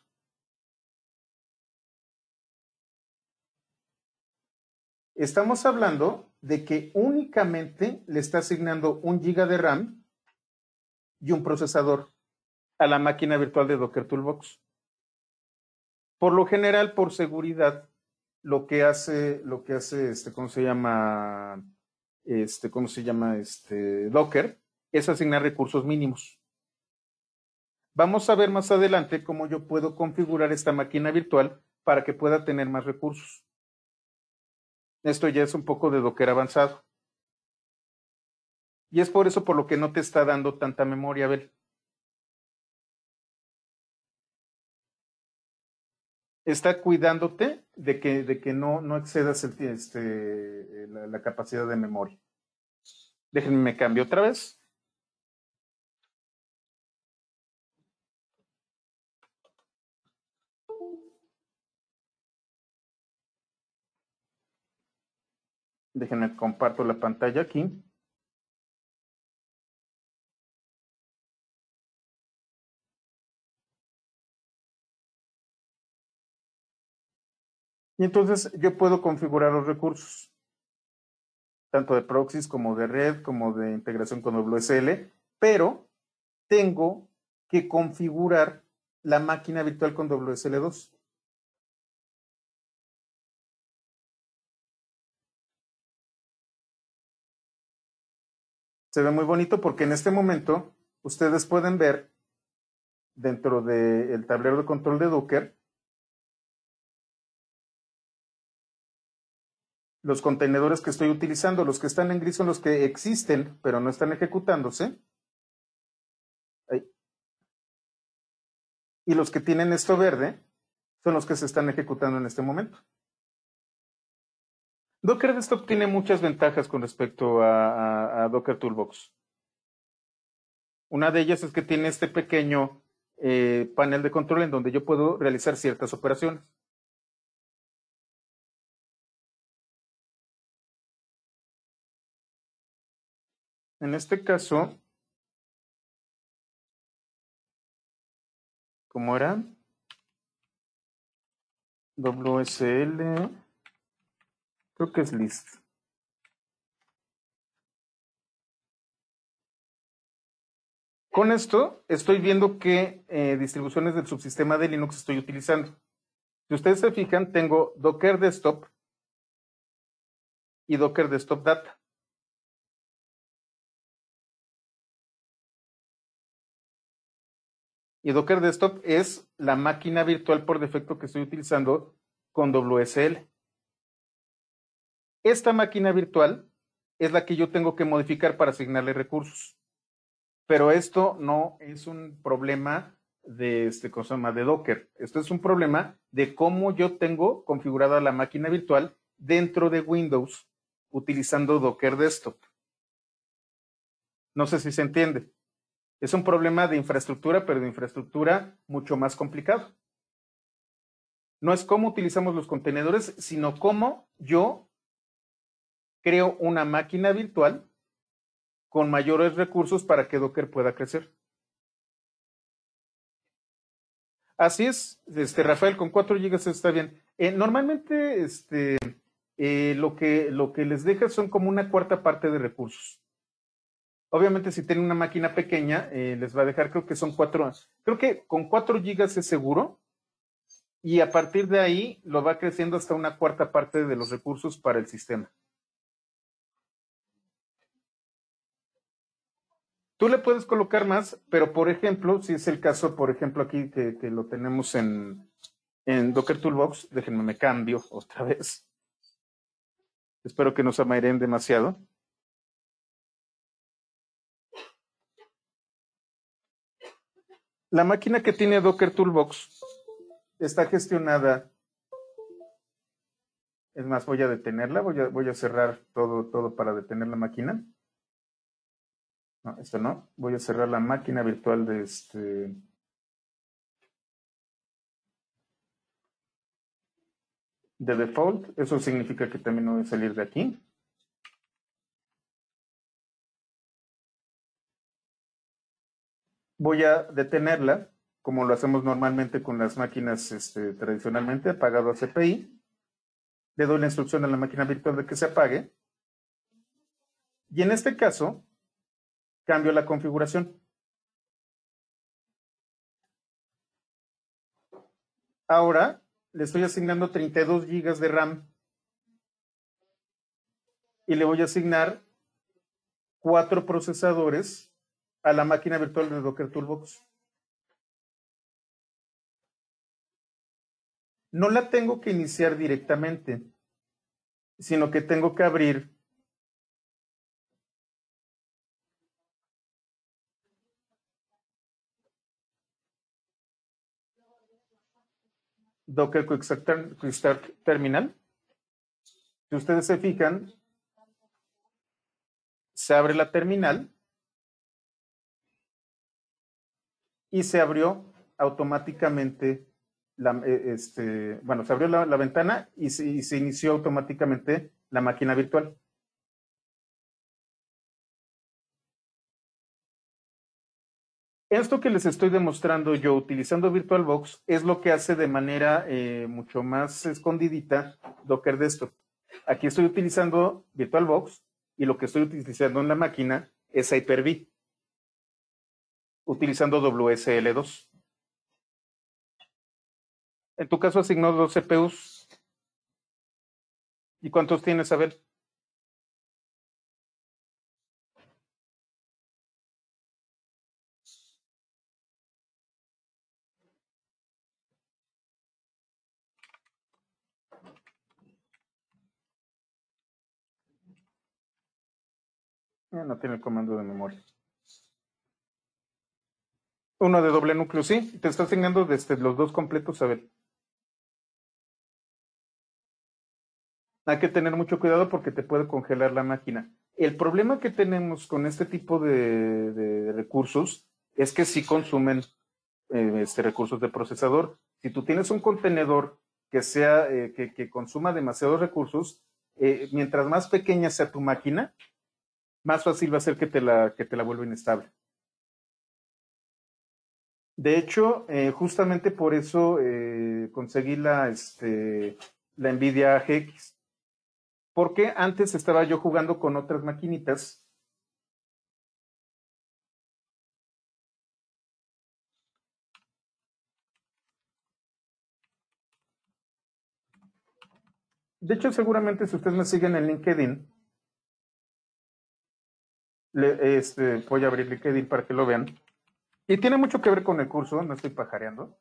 Estamos hablando de que únicamente le está asignando 1 GB de RAM y un procesador a la máquina virtual de Docker Toolbox. Por lo general, por seguridad, lo que hace, ¿cómo se llama? Docker, es asignar recursos mínimos. Vamos a ver más adelante cómo yo puedo configurar esta máquina virtual para que pueda tener más recursos. Esto ya es un poco de Docker avanzado. Y es por eso por lo que no te está dando tanta memoria, Abel. Está cuidándote de que no excedas la capacidad de memoria. Déjenme me cambio otra vez. Déjenme comparto la pantalla aquí. Y entonces yo puedo configurar los recursos, tanto de proxies como de red, como de integración con WSL, pero tengo que configurar la máquina virtual con WSL2. Se ve muy bonito porque en este momento ustedes pueden ver dentro del tablero de control de Docker los contenedores que estoy utilizando. Los que están en gris son los que existen, pero no están ejecutándose. Ahí. Y los que tienen esto verde son los que se están ejecutando en este momento. Docker Desktop tiene muchas ventajas con respecto a Docker Toolbox. Una de ellas es que tiene este pequeño panel de control en donde yo puedo realizar ciertas operaciones. En este caso, ¿cómo era? WSL, creo que es list. Con esto estoy viendo qué distribuciones del subsistema de Linux estoy utilizando. Si ustedes se fijan, tengo Docker Desktop y Docker Desktop Data. Y Docker Desktop es la máquina virtual por defecto que estoy utilizando con WSL. Esta máquina virtual es la que yo tengo que modificar para asignarle recursos. Pero esto no es un problema de de Docker. Esto es un problema de cómo yo tengo configurada la máquina virtual dentro de Windows utilizando Docker Desktop. No sé si se entiende. Es un problema de infraestructura, pero de infraestructura mucho más complicado. No es cómo utilizamos los contenedores, sino cómo yo creo una máquina virtual con mayores recursos para que Docker pueda crecer. Así es, Rafael, con 4 GB está bien. Normalmente, lo que les deja son como una cuarta parte de recursos. Obviamente, si tienen una máquina pequeña, les va a dejar, creo que son 4, creo que con 4 GB es seguro, y a partir de ahí lo va creciendo hasta una cuarta parte de los recursos para el sistema. Tú le puedes colocar más, pero por ejemplo, si es el caso, por ejemplo, aquí que lo tenemos en Docker Toolbox, déjenme me cambio otra vez. Espero que no se amareen demasiado. La máquina que tiene Docker Toolbox está gestionada. Es más, voy a detenerla, voy a cerrar todo para detener la máquina. No, esto no. Voy a cerrar la máquina virtual de default. Eso significa que también no voy a salir de aquí. Voy a detenerla, como lo hacemos normalmente con las máquinas tradicionalmente, apagado a CPI. Le doy la instrucción a la máquina virtual de que se apague. Y en este caso, cambio la configuración. Ahora le estoy asignando 32 GB de RAM y le voy a asignar 4 procesadores a la máquina virtual de Docker Toolbox. No la tengo que iniciar directamente, sino que tengo que abrir Docker Quick Start Terminal. Si ustedes se fijan, se abre la terminal y se abrió automáticamente, se abrió la ventana y se inició automáticamente la máquina virtual. Esto que les estoy demostrando yo utilizando VirtualBox es lo que hace de manera mucho más escondidita Docker Desktop. Aquí estoy utilizando VirtualBox y lo que estoy utilizando en la máquina es Hyper-V, utilizando WSL2. En tu caso asignó 2 CPUs. ¿Y cuántos tienes, Abel? No tiene el comando de memoria. Uno de doble núcleo, sí. Te está asignando desde los dos completos, a ver. Hay que tener mucho cuidado porque te puede congelar la máquina. El problema que tenemos con este tipo de recursos es que sí consumen recursos de procesador. Si tú tienes un contenedor que sea que consuma demasiados recursos, mientras más pequeña sea tu máquina, más fácil va a ser que te la vuelva inestable. De hecho, justamente por eso conseguí la Nvidia GX. Porque antes estaba yo jugando con otras maquinitas. De hecho, seguramente si ustedes me siguen en LinkedIn, voy a abrir LinkedIn para que lo vean. Y tiene mucho que ver con el curso, no estoy pajareando.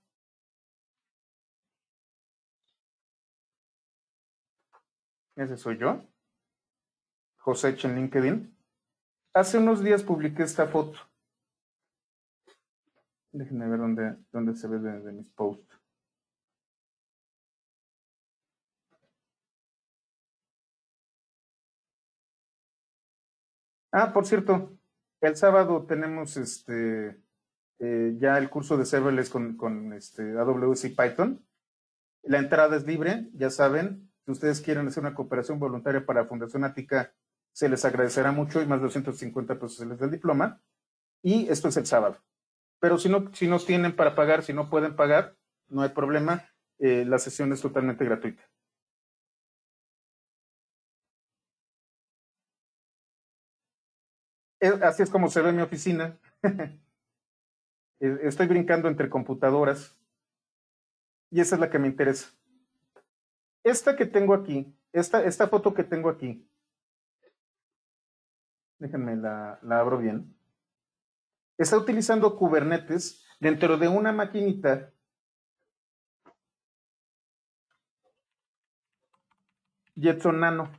Ese soy yo, José en LinkedIn. Hace unos días publiqué esta foto. Déjenme ver dónde se ve de mis posts. Ah, por cierto, el sábado tenemos ya el curso de serverless con AWS y Python. La entrada es libre, ya saben. Si ustedes quieren hacer una cooperación voluntaria para Fundación Ática, se les agradecerá mucho y más de 250 pesos se les da el diploma. Y esto es el sábado. Pero si no tienen para pagar, si no pueden pagar, no hay problema. La sesión es totalmente gratuita. Así es como se ve mi oficina. Estoy brincando entre computadoras y esa es la que me interesa. Esta que tengo aquí, esta foto que tengo aquí, déjenme la abro bien. Está utilizando Kubernetes dentro de una maquinita Jetson Nano.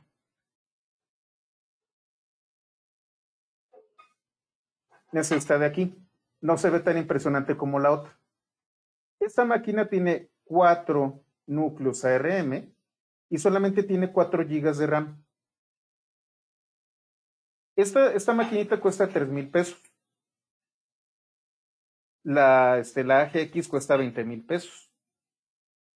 Es esta de aquí. No se ve tan impresionante como la otra. Esta máquina tiene 4 núcleos ARM y solamente tiene 4 GB de RAM. Esta maquinita cuesta 3,000 pesos. La AGX cuesta 20,000 pesos.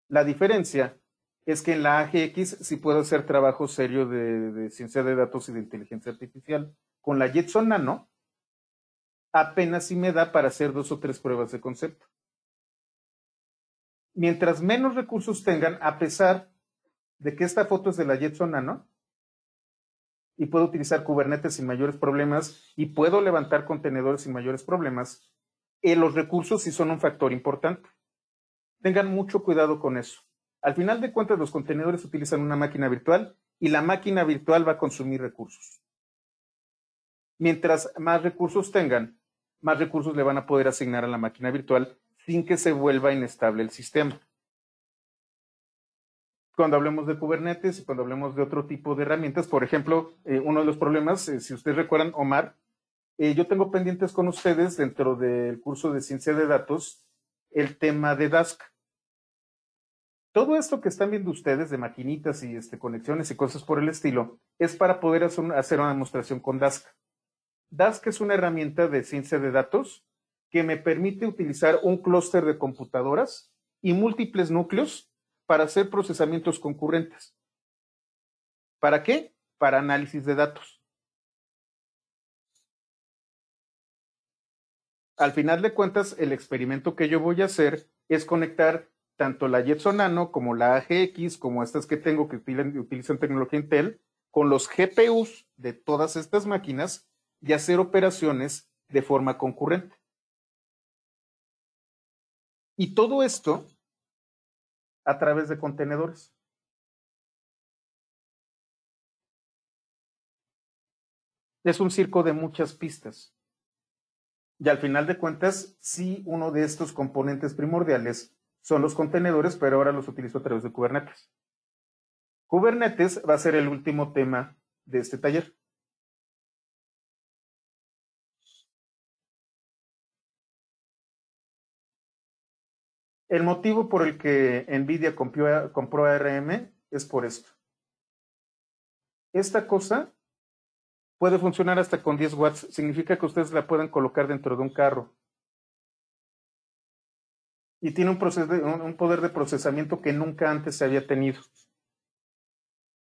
La diferencia es que en la AGX sí puedo hacer trabajo serio de ciencia de datos y de inteligencia artificial. Con la Jetson Nano apenas si me da para hacer 2 o 3 pruebas de concepto. Mientras menos recursos tengan, a pesar de que esta foto es de la Jetson Nano, y puedo utilizar Kubernetes sin mayores problemas, y puedo levantar contenedores sin mayores problemas, los recursos sí son un factor importante. Tengan mucho cuidado con eso. Al final de cuentas, los contenedores utilizan una máquina virtual y la máquina virtual va a consumir recursos. Mientras más recursos tengan, más recursos le van a poder asignar a la máquina virtual sin que se vuelva inestable el sistema. Cuando hablemos de Kubernetes y cuando hablemos de otro tipo de herramientas, por ejemplo, uno de los problemas, si ustedes recuerdan, Omar, yo tengo pendientes con ustedes dentro del curso de ciencia de datos el tema de Dask. Todo esto que están viendo ustedes de maquinitas y conexiones y cosas por el estilo es para poder hacer una demostración con Dask. Dask es una herramienta de ciencia de datos que me permite utilizar un clúster de computadoras y múltiples núcleos para hacer procesamientos concurrentes. ¿Para qué? Para análisis de datos. Al final de cuentas, el experimento que yo voy a hacer es conectar tanto la Jetson Nano como la AGX, como estas que tengo que utilizan tecnología Intel, con los GPUs de todas estas máquinas y hacer operaciones de forma concurrente. Y todo esto a través de contenedores. Es un circo de muchas pistas. Y al final de cuentas, sí, uno de estos componentes primordiales son los contenedores, pero ahora los utilizo a través de Kubernetes. Kubernetes va a ser el último tema de este taller. El motivo por el que NVIDIA compró ARM es por esto. Esta cosa puede funcionar hasta con 10 watts. Significa que ustedes la pueden colocar dentro de un carro. Y tiene un poder de procesamiento que nunca antes se había tenido.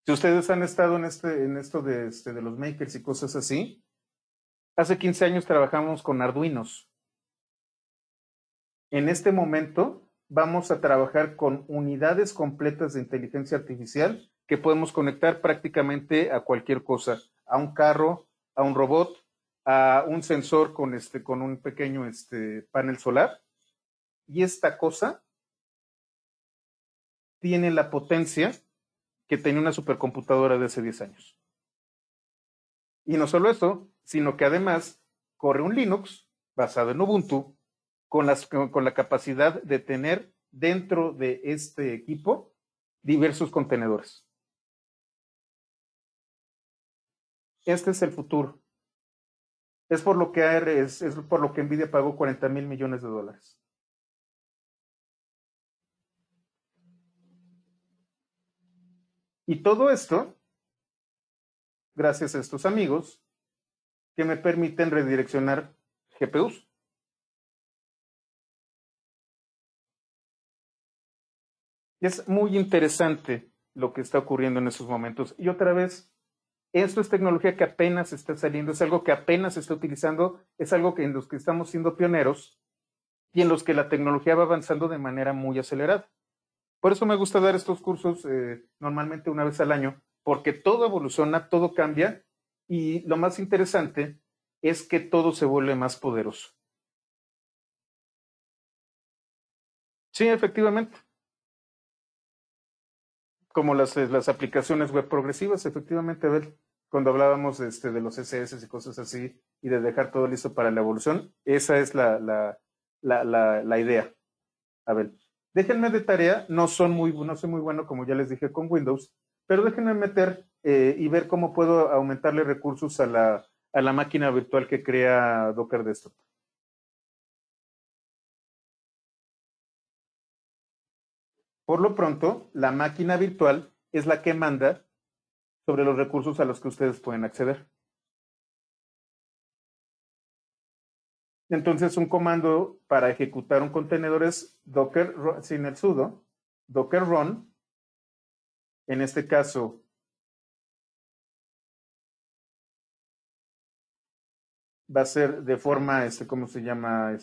Si ustedes han estado en esto de los makers y cosas así, hace 15 años trabajamos con Arduinos. En este momento vamos a trabajar con unidades completas de inteligencia artificial que podemos conectar prácticamente a cualquier cosa, a un carro, a un robot, a un sensor con un pequeño panel solar. Y esta cosa tiene la potencia que tenía una supercomputadora de hace 10 años. Y no solo eso, sino que además corre un Linux basado en Ubuntu con la capacidad de tener dentro de este equipo diversos contenedores. Este es el futuro. Es por lo que es por lo que NVIDIA pagó 40,000 millones de dólares. Y todo esto, gracias a estos amigos, que me permiten redireccionar GPUs. Es muy interesante lo que está ocurriendo en esos momentos. Y otra vez, esto es tecnología que apenas está saliendo, es algo que apenas se está utilizando, es algo que en los que estamos siendo pioneros y en los que la tecnología va avanzando de manera muy acelerada. Por eso me gusta dar estos cursos normalmente una vez al año, porque todo evoluciona, todo cambia y lo más interesante es que todo se vuelve más poderoso. Sí, efectivamente. Como las aplicaciones web progresivas, efectivamente, Abel. Cuando hablábamos de los SS y cosas así, y de dejar todo listo para la evolución, esa es la idea, Abel. Déjenme de tarea, no soy muy bueno, como ya les dije, con Windows, pero déjenme meter y ver cómo puedo aumentarle recursos a la máquina virtual que crea Docker Desktop. Por lo pronto, la máquina virtual es la que manda sobre los recursos a los que ustedes pueden acceder. Entonces, un comando para ejecutar un contenedor es docker sin el sudo, docker run. En este caso, va a ser de forma, ¿cómo se llama?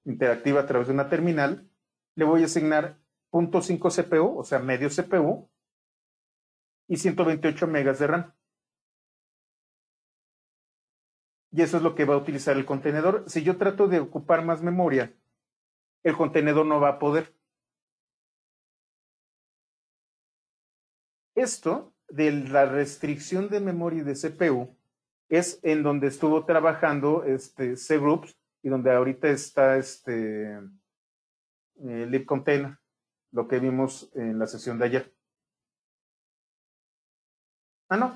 Interactiva a través de una terminal. Le voy a asignar 0.5 CPU, o sea, medio CPU, y 128 megas de RAM. Y eso es lo que va a utilizar el contenedor. Si yo trato de ocupar más memoria, el contenedor no va a poder. Esto de la restricción de memoria y de CPU es en donde estuvo trabajando cgroups y donde ahorita está libcontainer, lo que vimos en la sesión de ayer. Ah, no,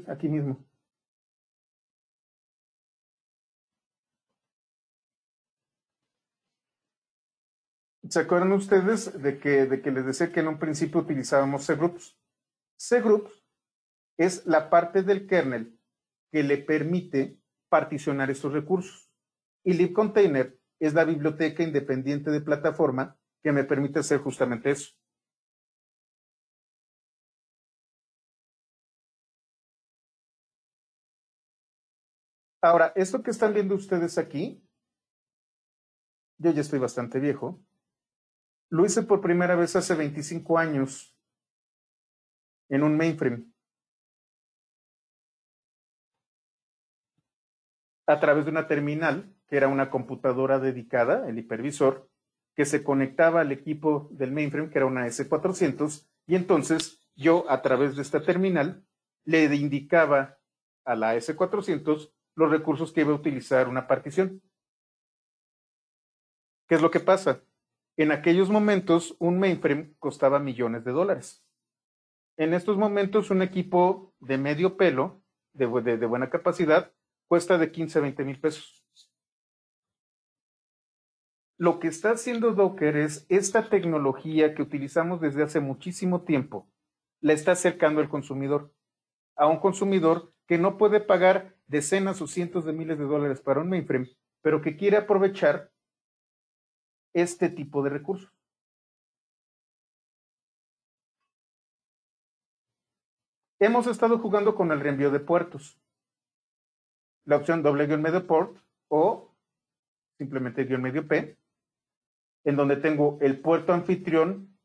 aquí mismo. ¿Se acuerdan ustedes de que les decía que en un principio utilizábamos cgroups? Cgroups es la parte del kernel que le permite particionar estos recursos. Y libcontainer es la biblioteca independiente de plataforma que me permite hacer justamente eso. Ahora, esto que están viendo ustedes aquí, yo ya estoy bastante viejo, lo hice por primera vez hace 25 años en un mainframe, a través de una terminal, que era una computadora dedicada, el hipervisor, que se conectaba al equipo del mainframe, que era una S400, y entonces yo, a través de esta terminal, le indicaba a la S400 los recursos que iba a utilizar una partición. ¿Qué es lo que pasa? En aquellos momentos, un mainframe costaba millones de dólares. En estos momentos, un equipo de medio pelo, de buena capacidad, cuesta de 15 a 20 mil pesos. lo que está haciendo Docker es esta tecnología que utilizamos desde hace muchísimo tiempo, la está acercando al consumidor, a un consumidor que no puede pagar decenas o cientos de miles de dólares para un mainframe, pero que quiere aprovechar este tipo de recursos. Hemos estado jugando con el reenvío de puertos. La opción doble-medio port o simplemente -medio P, en donde tengo el puerto anfitrión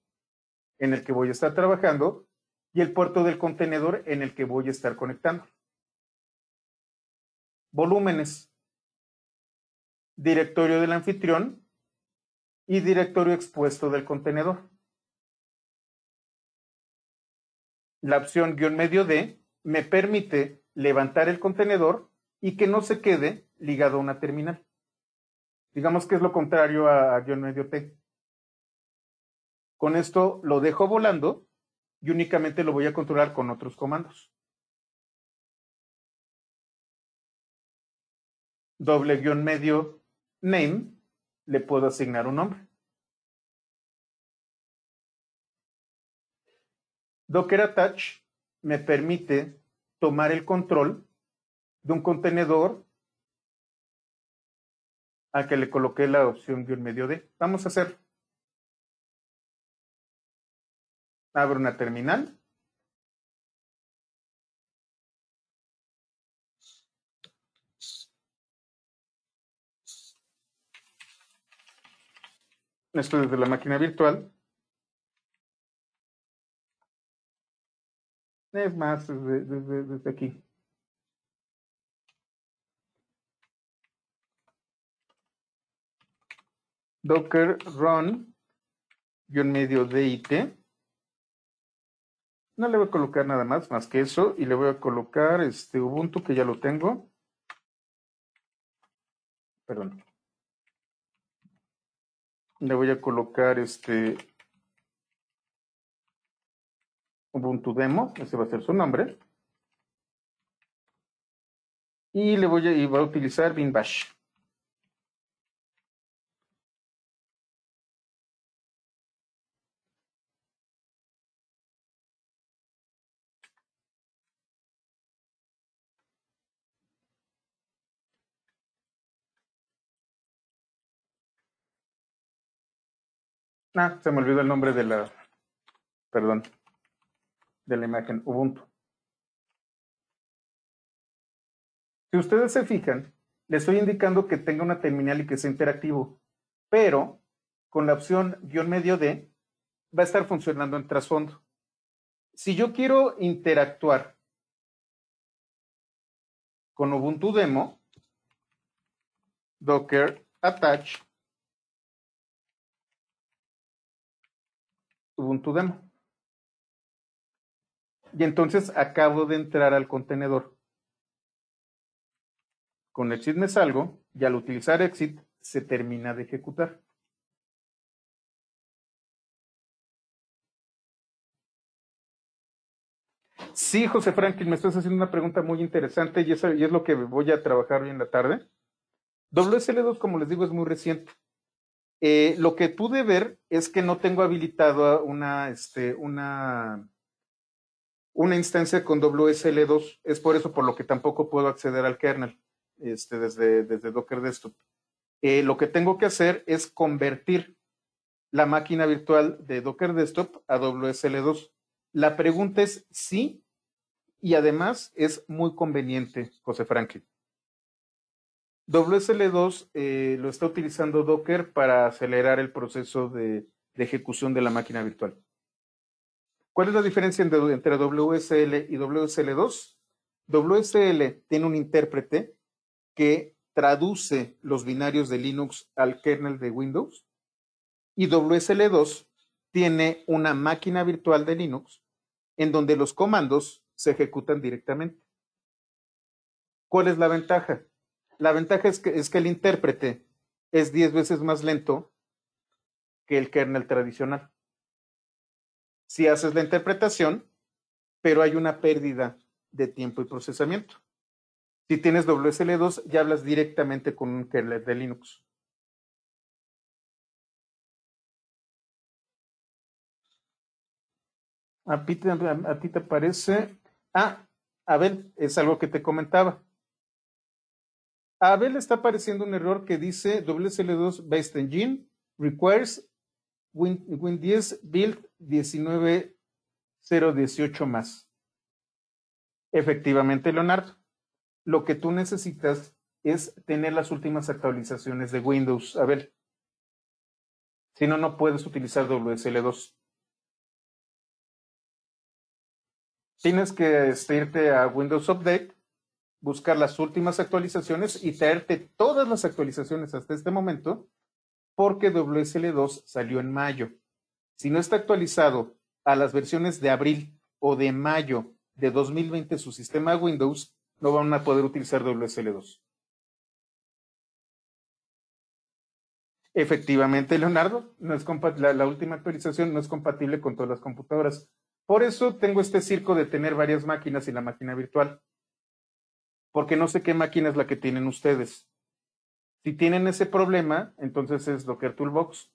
en el que voy a estar trabajando y el puerto del contenedor en el que voy a estar conectando. Volúmenes, directorio del anfitrión y directorio expuesto del contenedor. La opción -medio D me permite levantar el contenedor y que no se quede ligado a una terminal. Digamos que es lo contrario a -medio T. Con esto lo dejo volando y únicamente lo voy a controlar con otros comandos. Doble-medio name, le puedo asignar un nombre. Docker Attach me permite tomar el control de un contenedor al que le coloqué la opción -medio D. Vamos a hacer. Abro una terminal. Esto desde la máquina virtual. Es más, desde aquí. Docker run -medio DIT. No le voy a colocar nada más que eso, y le voy a colocar Ubuntu, que ya lo tengo. Perdón. Le voy a colocar Ubuntu demo, ese va a ser su nombre. Y voy a utilizar bin bash. Se me olvidó el nombre de la, perdón, de la imagen, Ubuntu. Si ustedes se fijan, le estoy indicando que tenga una terminal y que sea interactivo, pero con la opción -medio D va a estar funcionando en trasfondo. Si yo quiero interactuar con Ubuntu demo, Docker attach Ubuntu demo. Y entonces acabo de entrar al contenedor. Con exit me salgo y al utilizar exit se termina de ejecutar. Sí, José Franklin, me estás haciendo una pregunta muy interesante y es lo que voy a trabajar hoy en la tarde. WSL2, como les digo, es muy reciente. Lo que pude ver es que no tengo habilitado una instancia con WSL2. Es por eso por lo que tampoco puedo acceder al kernel desde Docker Desktop. Lo que tengo que hacer es convertir la máquina virtual de Docker Desktop a WSL2. La pregunta es sí, y además es muy conveniente, José Franklin. WSL2 lo está utilizando Docker para acelerar el proceso de ejecución de la máquina virtual. ¿Cuál es la diferencia entre WSL y WSL2? WSL tiene un intérprete que traduce los binarios de Linux al kernel de Windows y WSL2 tiene una máquina virtual de Linux en donde los comandos se ejecutan directamente. ¿Cuál es la ventaja? La ventaja es que el intérprete es 10 veces más lento que el kernel tradicional. Si haces la interpretación, pero hay una pérdida de tiempo y procesamiento. Si tienes WSL2, ya hablas directamente con un kernel de Linux. A ti te parece. Abel, es algo que te comentaba. A Abel está apareciendo un error que dice WSL2 Based Engine requires Win 10 build 19018 más. Efectivamente, Leonardo, lo que tú necesitas es tener las últimas actualizaciones de Windows. Abel, si no, no puedes utilizar WSL2. Tienes que irte a Windows Update, buscar las últimas actualizaciones y traerte todas las actualizaciones hasta este momento, porque WSL2 salió en mayo. Si no está actualizado a las versiones de abril o de mayo de 2020 su sistema Windows, no van a poder utilizar WSL2. Efectivamente, Leonardo, no es la última actualización no es compatible con todas las computadoras. Por eso tengo este circo de tener varias máquinas y la máquina virtual, porque no sé qué máquina es la que tienen ustedes. Si tienen ese problema, entonces es Docker Toolbox.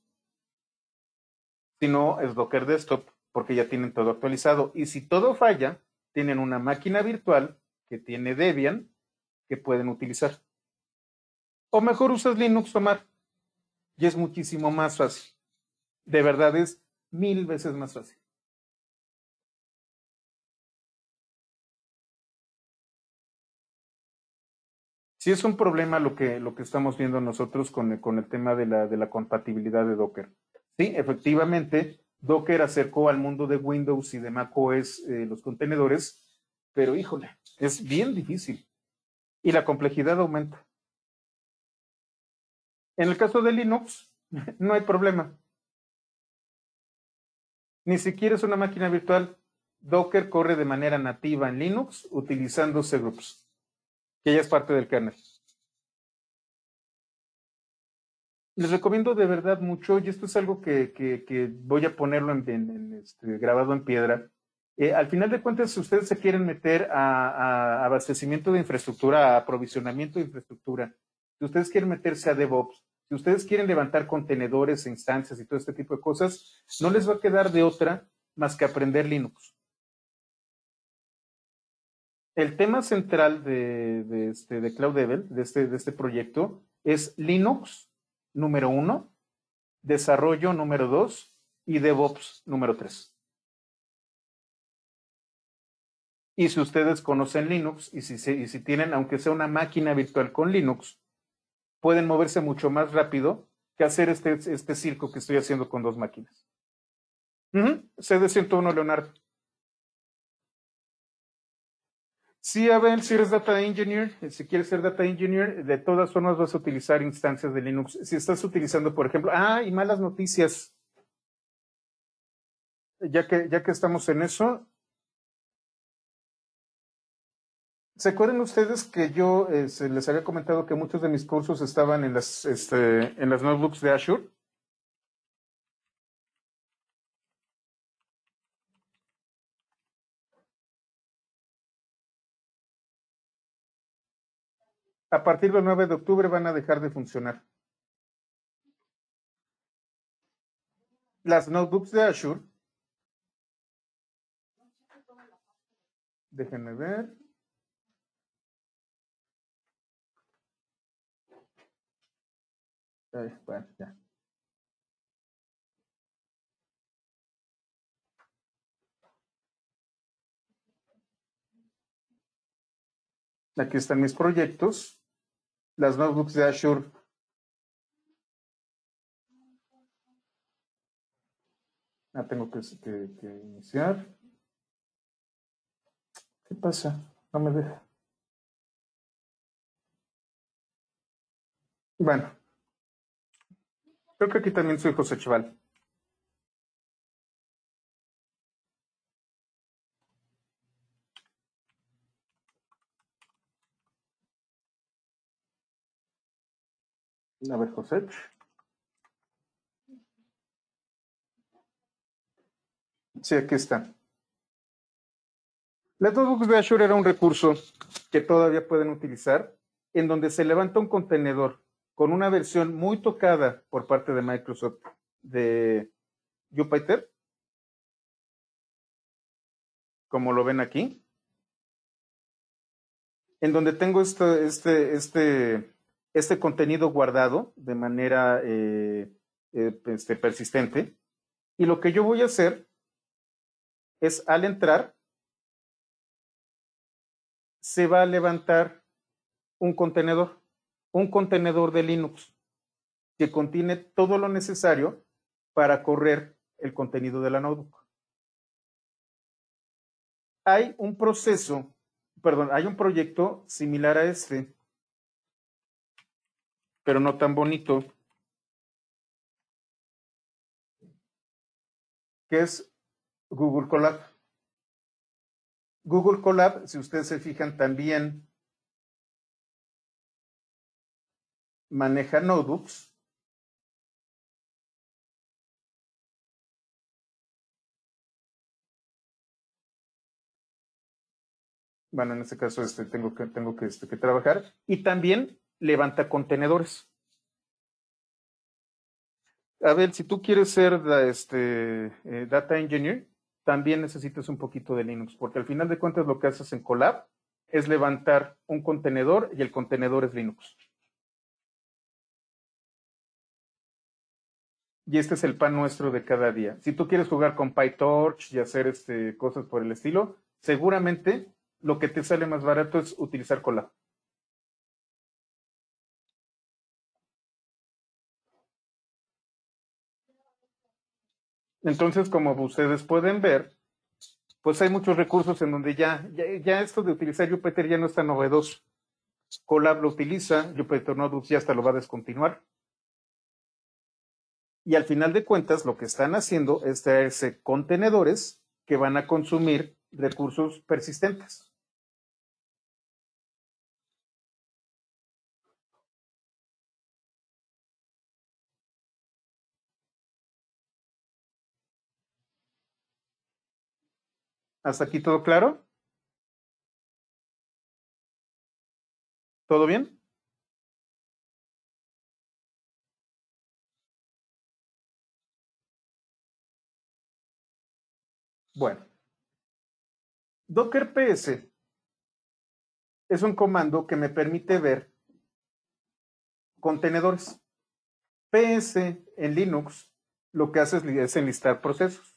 Si no, es Docker Desktop, porque ya tienen todo actualizado. Y si todo falla, tienen una máquina virtual que tiene Debian que pueden utilizar. O mejor usas Linux, Omar, y es muchísimo más fácil. De verdad es 1000 veces más fácil. Sí es un problema lo que estamos viendo nosotros con el tema de la compatibilidad de Docker. Sí, efectivamente, Docker acercó al mundo de Windows y de macOS los contenedores, pero híjole, es bien difícil y la complejidad aumenta. En el caso de Linux, no hay problema. Ni siquiera es una máquina virtual. Docker corre de manera nativa en Linux utilizando cgroups, que ya es parte del kernel. Les recomiendo de verdad mucho, y esto es algo que voy a ponerlo grabado en piedra. Al final de cuentas, si ustedes se quieren meter a abastecimiento de infraestructura, a aprovisionamiento de infraestructura, si ustedes quieren meterse a DevOps, si ustedes quieren levantar contenedores e instancias y todo este tipo de cosas, no les va a quedar de otra más que aprender Linux. El tema central de CloudDevil, de este proyecto, es Linux número 1, desarrollo número 2 y DevOps número 3. Y si ustedes conocen Linux y si tienen, aunque sea una máquina virtual con Linux, pueden moverse mucho más rápido que hacer este circo que estoy haciendo con dos máquinas. CD101, Leonardo. Sí, Abel, si eres data engineer, si quieres ser data engineer, de todas formas vas a utilizar instancias de Linux. Si estás utilizando, por ejemplo, y malas noticias, ya que estamos en eso, ¿se acuerdan ustedes que yo les había comentado que muchos de mis cursos estaban en las notebooks de Azure? A partir del 9 de octubre van a dejar de funcionar. Las notebooks de Azure, déjenme ver. Bueno, ya. Aquí están mis proyectos. Las notebooks de Azure. Tengo que iniciar. ¿Qué pasa? No me deja. Bueno, creo que aquí también soy José Cheval. A ver, José. Sí, aquí está. Las notebooks de Azure era un recurso que todavía pueden utilizar, en donde se levanta un contenedor con una versión muy tocada por parte de Microsoft de Jupyter, como lo ven aquí, en donde tengo este contenido guardado de manera persistente. Y lo que yo voy a hacer es, al entrar, se va a levantar un contenedor de Linux que contiene todo lo necesario para correr el contenido de la notebook. Hay un proyecto similar a este, pero no tan bonito, que es Google Colab. Google Colab, si ustedes se fijan, también maneja notebooks. Bueno, en este caso tengo que trabajar. Y también levanta contenedores. Abel, si tú quieres ser data engineer, también necesitas un poquito de Linux, porque al final de cuentas lo que haces en Colab es levantar un contenedor y el contenedor es Linux. Y este es el pan nuestro de cada día. Si tú quieres jugar con PyTorch y hacer cosas por el estilo, seguramente lo que te sale más barato es utilizar Colab. Entonces, como ustedes pueden ver, pues hay muchos recursos en donde ya esto de utilizar Jupyter ya no es tan novedoso. Colab lo utiliza, Jupyter Notebooks ya hasta lo va a descontinuar. Y al final de cuentas, lo que están haciendo es traerse contenedores que van a consumir recursos persistentes. ¿Hasta aquí todo claro? ¿Todo bien? Bueno, Docker PS es un comando que me permite ver contenedores. PS en Linux lo que hace es enlistar procesos.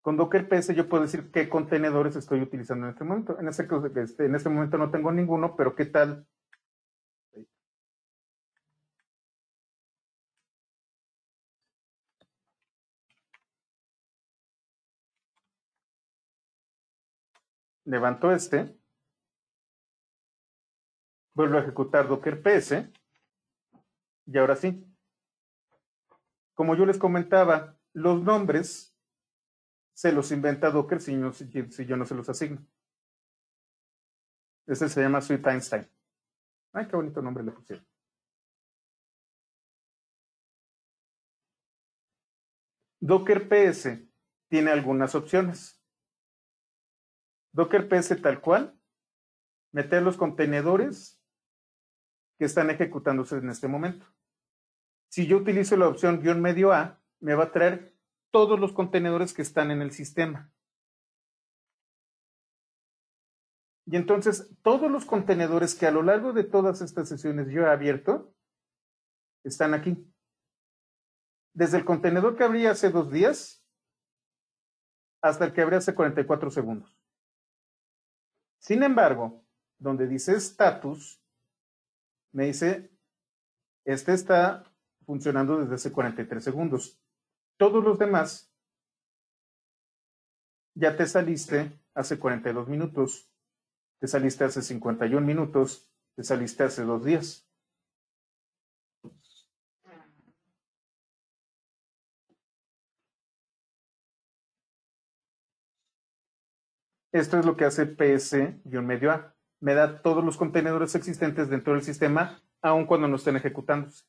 Con Docker PS yo puedo decir qué contenedores estoy utilizando en este momento. En este momento no tengo ninguno, pero ¿qué tal? Levanto vuelvo a ejecutar Docker PS y ahora sí, como yo les comentaba, los nombres se los inventa Docker si yo no se los asigno. Este se llama Sweet Einstein. Ay, qué bonito nombre le pusieron. Docker PS tiene algunas opciones. Docker PS tal cual, meter los contenedores que están ejecutándose en este momento. Si yo utilizo la opción -A, me va a traer todos los contenedores que están en el sistema. Y entonces, todos los contenedores que a lo largo de todas estas sesiones yo he abierto, están aquí. Desde el contenedor que abrí hace 2 días hasta el que abrí hace 44 segundos. Sin embargo, donde dice status, me dice, este está funcionando desde hace 43 segundos. Todos los demás, ya te saliste hace 42 minutos, te saliste hace 51 minutos, te saliste hace 2 días. Esto es lo que hace PS-A. Me da todos los contenedores existentes dentro del sistema, aun cuando no estén ejecutándose.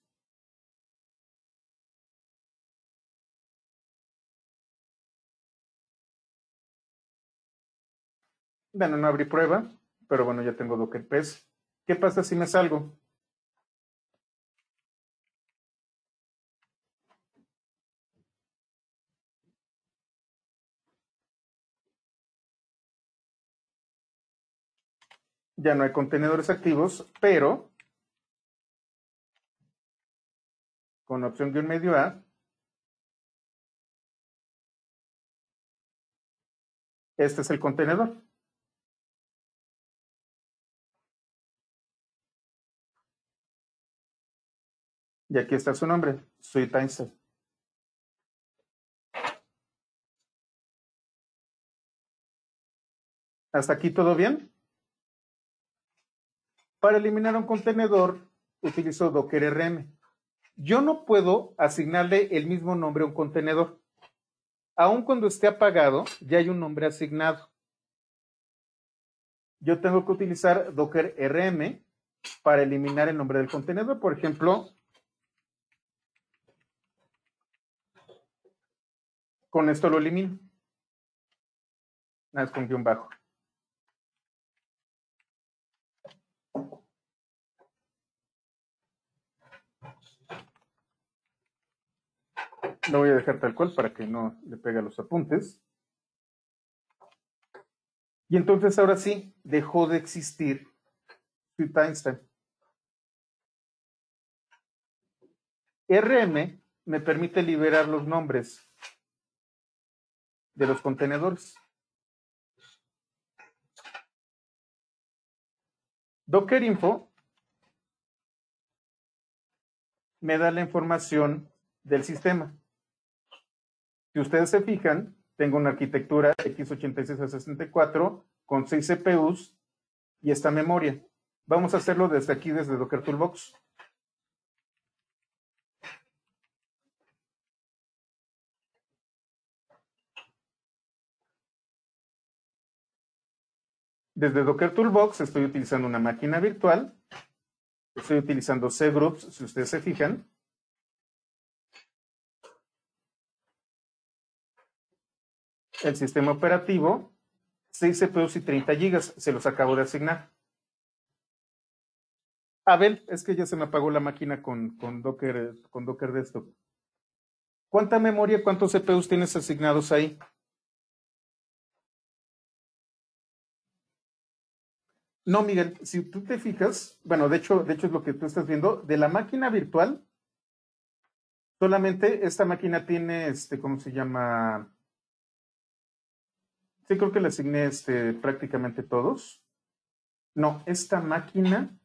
Bueno, no abrí prueba, pero bueno, ya tengo Docker PS. ¿Qué pasa si me salgo? Ya no hay contenedores activos, pero con la opción guión medio A, este es el contenedor. Y aquí está su nombre, Sweet Einstein. ¿Hasta aquí todo bien? Para eliminar un contenedor, utilizo Docker RM. Yo no puedo asignarle el mismo nombre a un contenedor. Aun cuando esté apagado, ya hay un nombre asignado. Yo tengo que utilizar Docker RM para eliminar el nombre del contenedor. Por ejemplo, con esto lo elimino. Nada, es con guión bajo. Lo voy a dejar tal cual para que no le pegue a los apuntes. Y entonces ahora sí, dejó de existir Sweet Einstein. RM me permite liberar los nombres de los contenedores. Docker Info me da la información del sistema. Si ustedes se fijan, tengo una arquitectura x86 a 64 con 6 CPUs y esta memoria. Vamos a hacerlo desde aquí, desde Docker Toolbox. Desde Docker Toolbox estoy utilizando una máquina virtual. Estoy utilizando cgroups, si ustedes se fijan. El sistema operativo, 6 CPUs y 30 GB, se los acabo de asignar. Abel, es que ya se me apagó la máquina con Docker Desktop. ¿Cuánta memoria, cuántos CPUs tienes asignados ahí? No, Miguel, si tú te fijas, bueno, de hecho es lo que tú estás viendo, de la máquina virtual, solamente esta máquina tiene, ¿cómo se llama? Sí, creo que le asigné, prácticamente todos. No, esta máquina,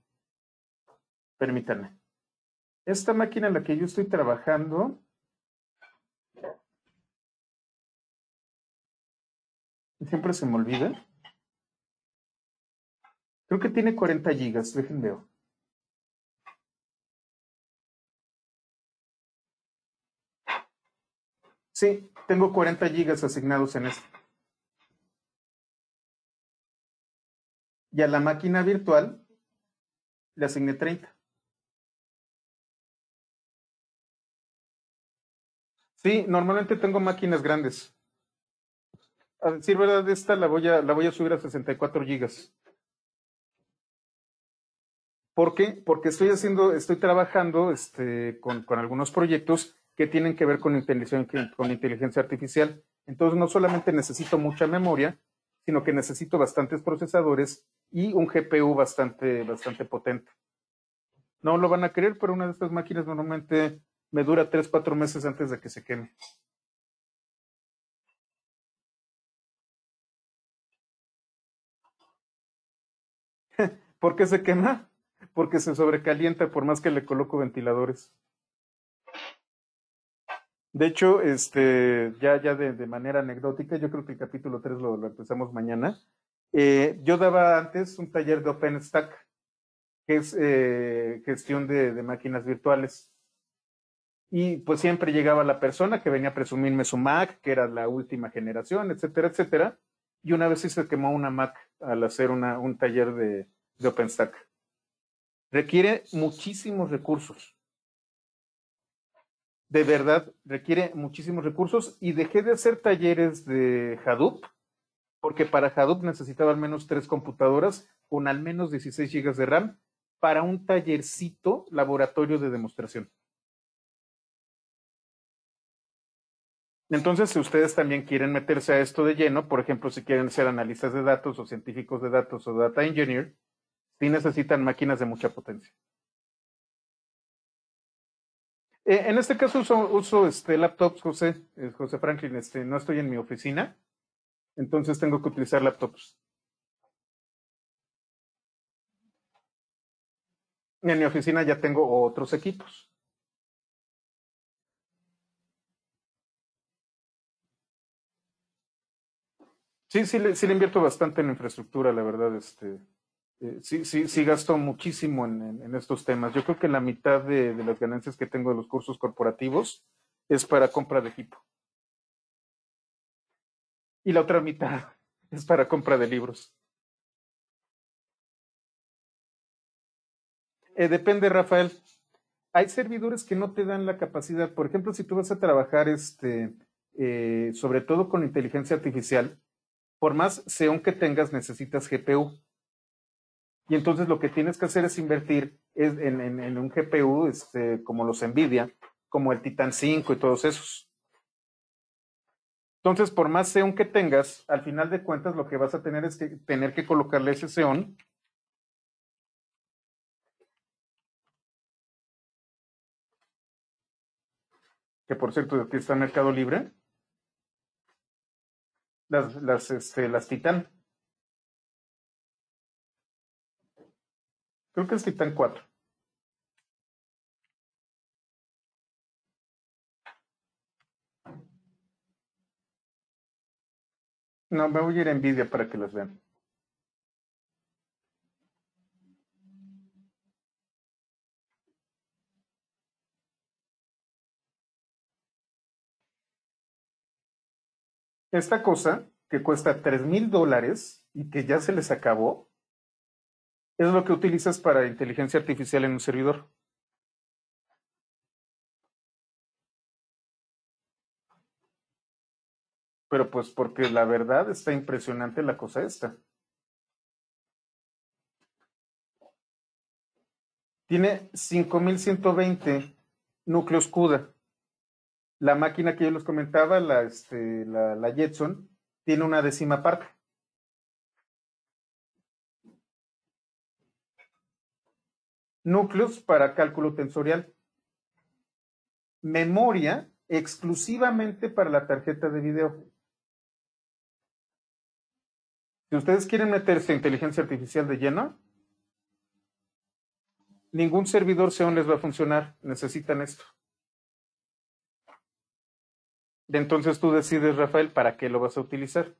permítanme, esta máquina en la que yo estoy trabajando, siempre se me olvida, creo que tiene 40 gigas, déjenme ver. Sí, tengo 40 gigas asignados en esto. Y a la máquina virtual le asigné 30. Sí, normalmente tengo máquinas grandes. A decir verdad, esta la voy a subir a 64 gigas. ¿Por qué? Porque estoy trabajando con algunos proyectos que tienen que ver con inteligencia artificial. Entonces, no solamente necesito mucha memoria, sino que necesito bastantes procesadores y un GPU bastante potente. No lo van a creer, pero una de estas máquinas normalmente me dura 3, 4 meses antes de que se queme. ¿Por qué se quema? Porque se sobrecalienta por más que le coloco ventiladores. De hecho, ya de manera anecdótica, yo creo que el capítulo 3 lo empezamos mañana. Yo daba antes un taller de OpenStack, que es gestión de máquinas virtuales. Y pues siempre llegaba la persona que venía a presumirme su Mac, que era la última generación, etcétera, etcétera. Y una vez sí se quemó una Mac al hacer un taller de OpenStack. Requiere muchísimos recursos. De verdad, requiere muchísimos recursos y dejé de hacer talleres de Hadoop porque para Hadoop necesitaba al menos 3 computadoras con al menos 16 GB de RAM para un tallercito laboratorio de demostración. Entonces, si ustedes también quieren meterse a esto de lleno, por ejemplo, si quieren ser analistas de datos o científicos de datos o data engineer, Sí necesitan máquinas de mucha potencia. En este caso uso laptops, José Franklin, no estoy en mi oficina, entonces tengo que utilizar laptops. En mi oficina ya tengo otros equipos. Sí le invierto bastante en infraestructura, la verdad, sí gasto muchísimo en estos temas. Yo creo que la mitad de las ganancias que tengo de los cursos corporativos es para compra de equipo. Y la otra mitad es para compra de libros. Depende, Rafael. Hay servidores que no te dan la capacidad. Por ejemplo, si tú vas a trabajar sobre todo con inteligencia artificial, por más SEON que tengas, necesitas GPU. Y entonces lo que tienes que hacer es invertir en un GPU como los NVIDIA, como el Titan 5 y todos esos. Entonces, por más Xeon que tengas, al final de cuentas lo que vas a tener es que tener que colocarle ese Xeon. Que por cierto, aquí está en Mercado Libre. Las Titan. Creo que es Titan 4. No, me voy a ir a Nvidia para que las vean. Esta cosa, que cuesta $3,000 y que ya se les acabó, es lo que utilizas para inteligencia artificial en un servidor. Pero pues porque la verdad está impresionante la cosa esta. Tiene 5,120 núcleos CUDA. La máquina que yo les comentaba, la Jetson, tiene una décima parte. Núcleos para cálculo tensorial. Memoria exclusivamente para la tarjeta de video. Si ustedes quieren meterse en inteligencia artificial de lleno, ningún servidor Xeon les va a funcionar. Necesitan esto. Entonces tú decides, Rafael, para qué lo vas a utilizar.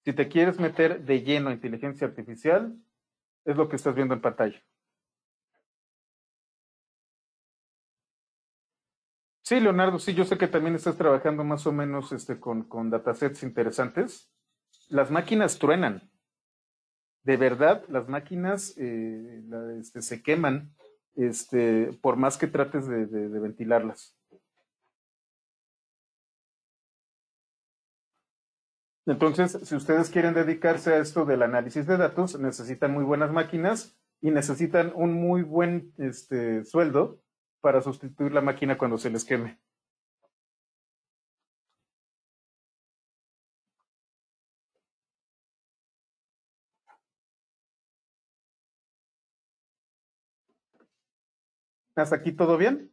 Si te quieres meter de lleno a inteligencia artificial, es lo que estás viendo en pantalla. Sí, Leonardo, sí, yo sé que también estás trabajando más o menos con datasets interesantes. Las máquinas truenan. De verdad, las máquinas se queman por más que trates de ventilarlas. Entonces, si ustedes quieren dedicarse a esto del análisis de datos, necesitan muy buenas máquinas y necesitan un muy buen sueldo para sustituir la máquina cuando se les queme. ¿Hasta aquí todo bien?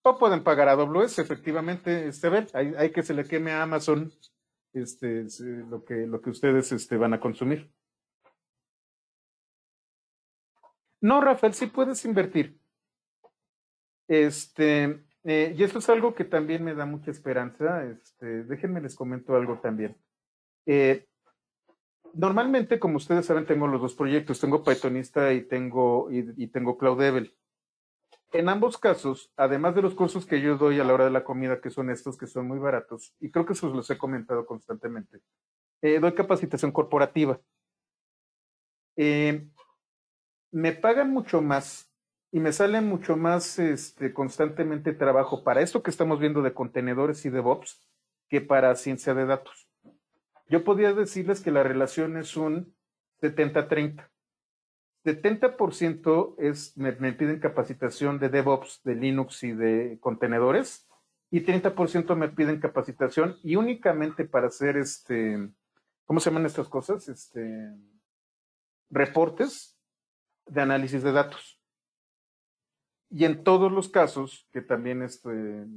O pueden pagar a AWS, efectivamente, ver, hay que se le queme a Amazon lo que ustedes van a consumir. No, Rafael, sí puedes invertir. Y eso es algo que también me da mucha esperanza. Déjenme les comento algo también. Normalmente, como ustedes saben, tengo los dos proyectos. Tengo Pythonista y tengo CloudEvel. En ambos casos, además de los cursos que yo doy a la hora de la comida, que son estos que son muy baratos, y creo que esos los he comentado constantemente, doy capacitación corporativa. Eh, Me pagan mucho más y me sale mucho más constantemente trabajo para esto que estamos viendo de contenedores y DevOps que para ciencia de datos. Yo podría decirles que la relación es un 70-30. 70% me piden capacitación de DevOps, de Linux y de contenedores, y 30% me piden capacitación y únicamente para hacer ¿cómo se llaman estas cosas? Reportes de análisis de datos. Y en todos los casos, que también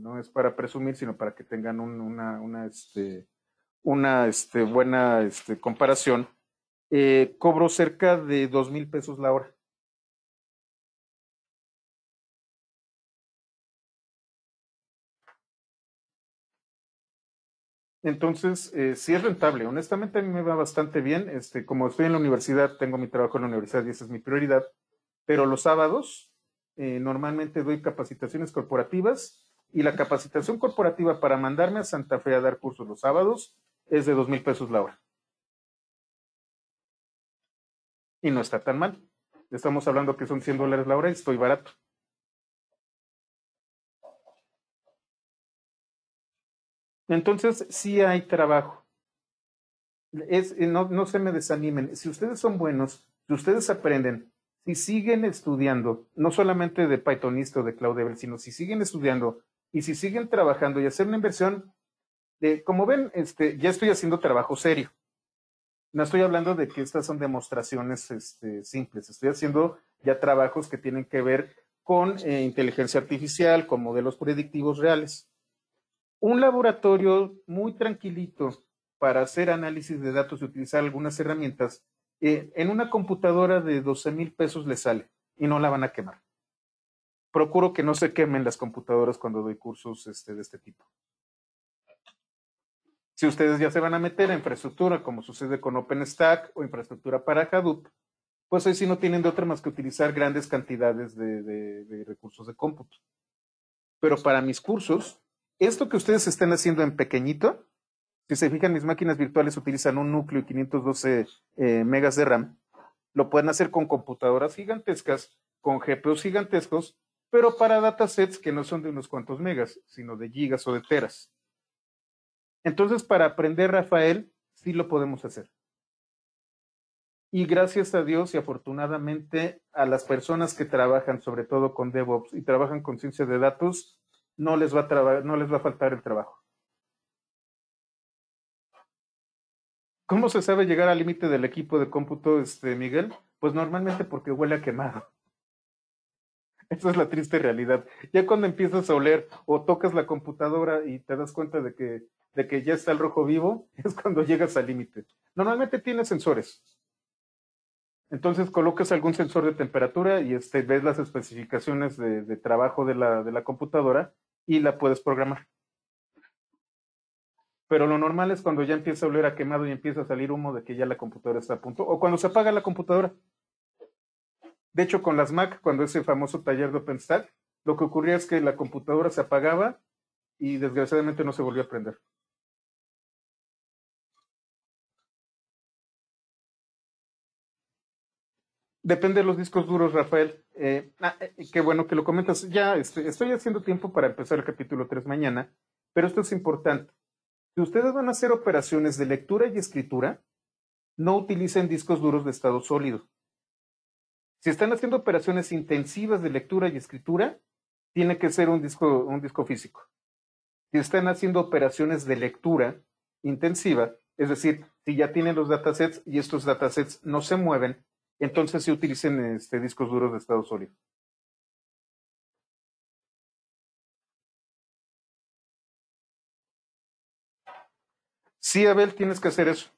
no es para presumir, sino para que tengan una buena comparación, cobro cerca de 2,000 pesos la hora. Entonces, sí es rentable. Honestamente, a mí me va bastante bien. Como estoy en la universidad, tengo mi trabajo en la universidad y esa es mi prioridad. Pero los sábados, normalmente doy capacitaciones corporativas y la capacitación corporativa para mandarme a Santa Fe a dar cursos los sábados es de 2,000 pesos la hora. Y no está tan mal. Estamos hablando que son $100 la hora y estoy barato. Entonces, sí hay trabajo. No se me desanimen. Si ustedes son buenos, si ustedes aprenden, si siguen estudiando, no solamente de Pythonista o de Cloudable, sino si siguen estudiando y si siguen trabajando y hacer una inversión, como ven, ya estoy haciendo trabajo serio. No estoy hablando de que estas son demostraciones simples. Estoy haciendo ya trabajos que tienen que ver con inteligencia artificial, con modelos predictivos reales. Un laboratorio muy tranquilito para hacer análisis de datos y utilizar algunas herramientas, en una computadora de 12,000 pesos le sale y no la van a quemar. Procuro que no se quemen las computadoras cuando doy cursos de este tipo. Si ustedes ya se van a meter a infraestructura, como sucede con OpenStack o infraestructura para Hadoop, pues ahí sí no tienen de otra más que utilizar grandes cantidades de recursos de cómputo. Pero para mis cursos, esto que ustedes están haciendo en pequeñito, si se fijan, mis máquinas virtuales utilizan un núcleo y 512 megas de RAM, lo pueden hacer con computadoras gigantescas, con GPUs gigantescos, pero para datasets que no son de unos cuantos megas, sino de gigas o de teras. Entonces, para aprender, Rafael, sí lo podemos hacer. Y gracias a Dios y afortunadamente a las personas que trabajan sobre todo con DevOps y trabajan con ciencia de datos, no les va a faltar el trabajo. ¿Cómo se sabe llegar al límite del equipo de cómputo, Miguel? Pues normalmente porque huele a quemado. Esa es la triste realidad. Ya cuando empiezas a oler o tocas la computadora y te das cuenta de que ya está el rojo vivo, es cuando llegas al límite. Normalmente tiene sensores. Entonces colocas algún sensor de temperatura y ves las especificaciones de trabajo de la computadora y la puedes programar. Pero lo normal es cuando ya empieza a oler a quemado y empieza a salir humo de que ya la computadora está a punto, o cuando se apaga la computadora. De hecho, con las Mac, cuando ese famoso taller de OpenStack, lo que ocurría es que la computadora se apagaba y desgraciadamente no se volvió a prender. Depende de los discos duros, Rafael. Qué bueno que lo comentas. Ya estoy haciendo tiempo para empezar el capítulo 3 mañana, pero esto es importante. Si ustedes van a hacer operaciones de lectura y escritura, no utilicen discos duros de estado sólido. Si están haciendo operaciones intensivas de lectura y escritura, tiene que ser un disco físico. Si están haciendo operaciones de lectura intensiva, es decir, si ya tienen los datasets y estos datasets no se mueven, entonces sí utilicen discos duros de estado sólido. Sí, Abel, tienes que hacer eso.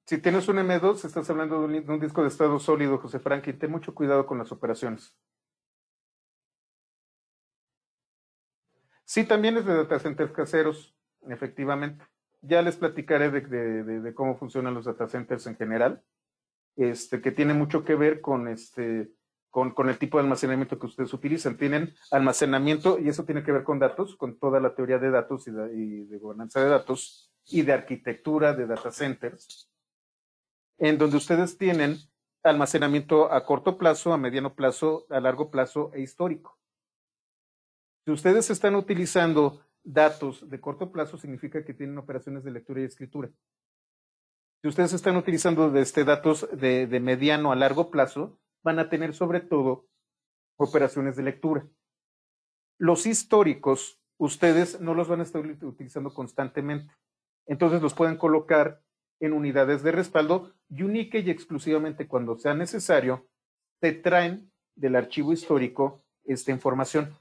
Si tienes un M2, estás hablando de un disco de estado sólido, José Franklin. Ten mucho cuidado con las operaciones. Sí, también es de data centers caseros, efectivamente. Ya les platicaré de cómo funcionan los data centers en general, que tiene mucho que ver con el tipo de almacenamiento que ustedes utilizan. Tienen almacenamiento, y eso tiene que ver con datos, con toda la teoría de datos y de gobernanza de datos y de arquitectura de data centers, en donde ustedes tienen almacenamiento a corto plazo, a mediano plazo, a largo plazo e histórico. Si ustedes están utilizando datos de corto plazo, significa que tienen operaciones de lectura y escritura. Si ustedes están utilizando datos de mediano a largo plazo, van a tener sobre todo operaciones de lectura. Los históricos, ustedes no los van a estar utilizando constantemente. Entonces los pueden colocar en unidades de respaldo y única y exclusivamente cuando sea necesario, te traen del archivo histórico esta información.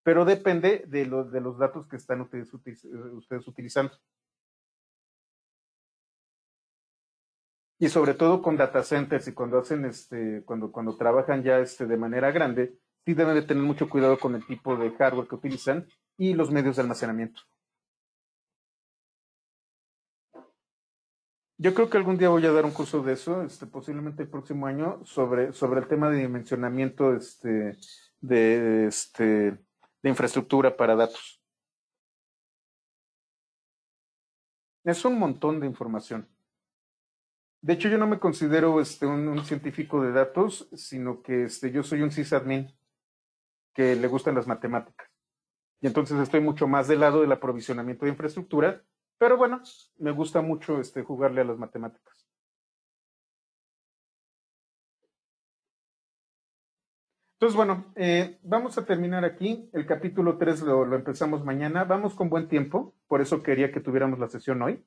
Pero depende de los datos que están ustedes utilizando. Y sobre todo con data centers y cuando hacen cuando trabajan ya de manera grande, sí deben de tener mucho cuidado con el tipo de hardware que utilizan y los medios de almacenamiento. Yo creo que algún día voy a dar un curso de eso, posiblemente el próximo año, sobre el tema de dimensionamiento de, de infraestructura para datos. Es un montón de información. De hecho, yo no me considero un científico de datos, sino que yo soy un sysadmin que le gustan las matemáticas. Y entonces estoy mucho más del lado del aprovisionamiento de infraestructura, pero bueno, me gusta mucho jugarle a las matemáticas. Entonces, bueno, vamos a terminar aquí. El capítulo 3 lo empezamos mañana. Vamos con buen tiempo, por eso quería que tuviéramos la sesión hoy.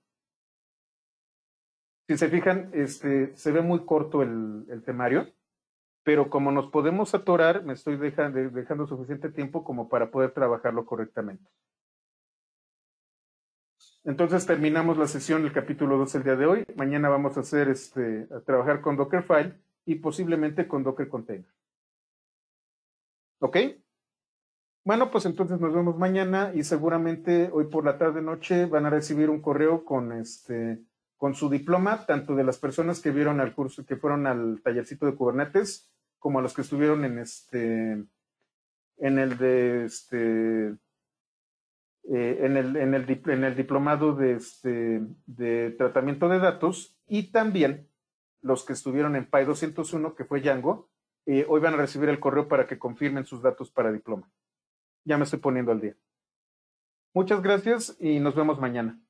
Si se fijan, se ve muy corto el temario, pero como nos podemos atorar, me estoy dejando suficiente tiempo como para poder trabajarlo correctamente. Entonces terminamos la sesión del capítulo 2 el día de hoy. Mañana vamos a hacer a trabajar con Dockerfile y posiblemente con Docker Container. ¿Ok? Bueno, pues entonces nos vemos mañana y seguramente hoy por la tarde noche van a recibir un correo con su diploma, tanto de las personas que vieron al curso, que fueron al tallercito de Kubernetes, como a los que estuvieron en el diplomado de tratamiento de datos y también los que estuvieron en PY 201, que fue Django, hoy van a recibir el correo para que confirmen sus datos para diploma. Ya me estoy poniendo al día. Muchas gracias y nos vemos mañana.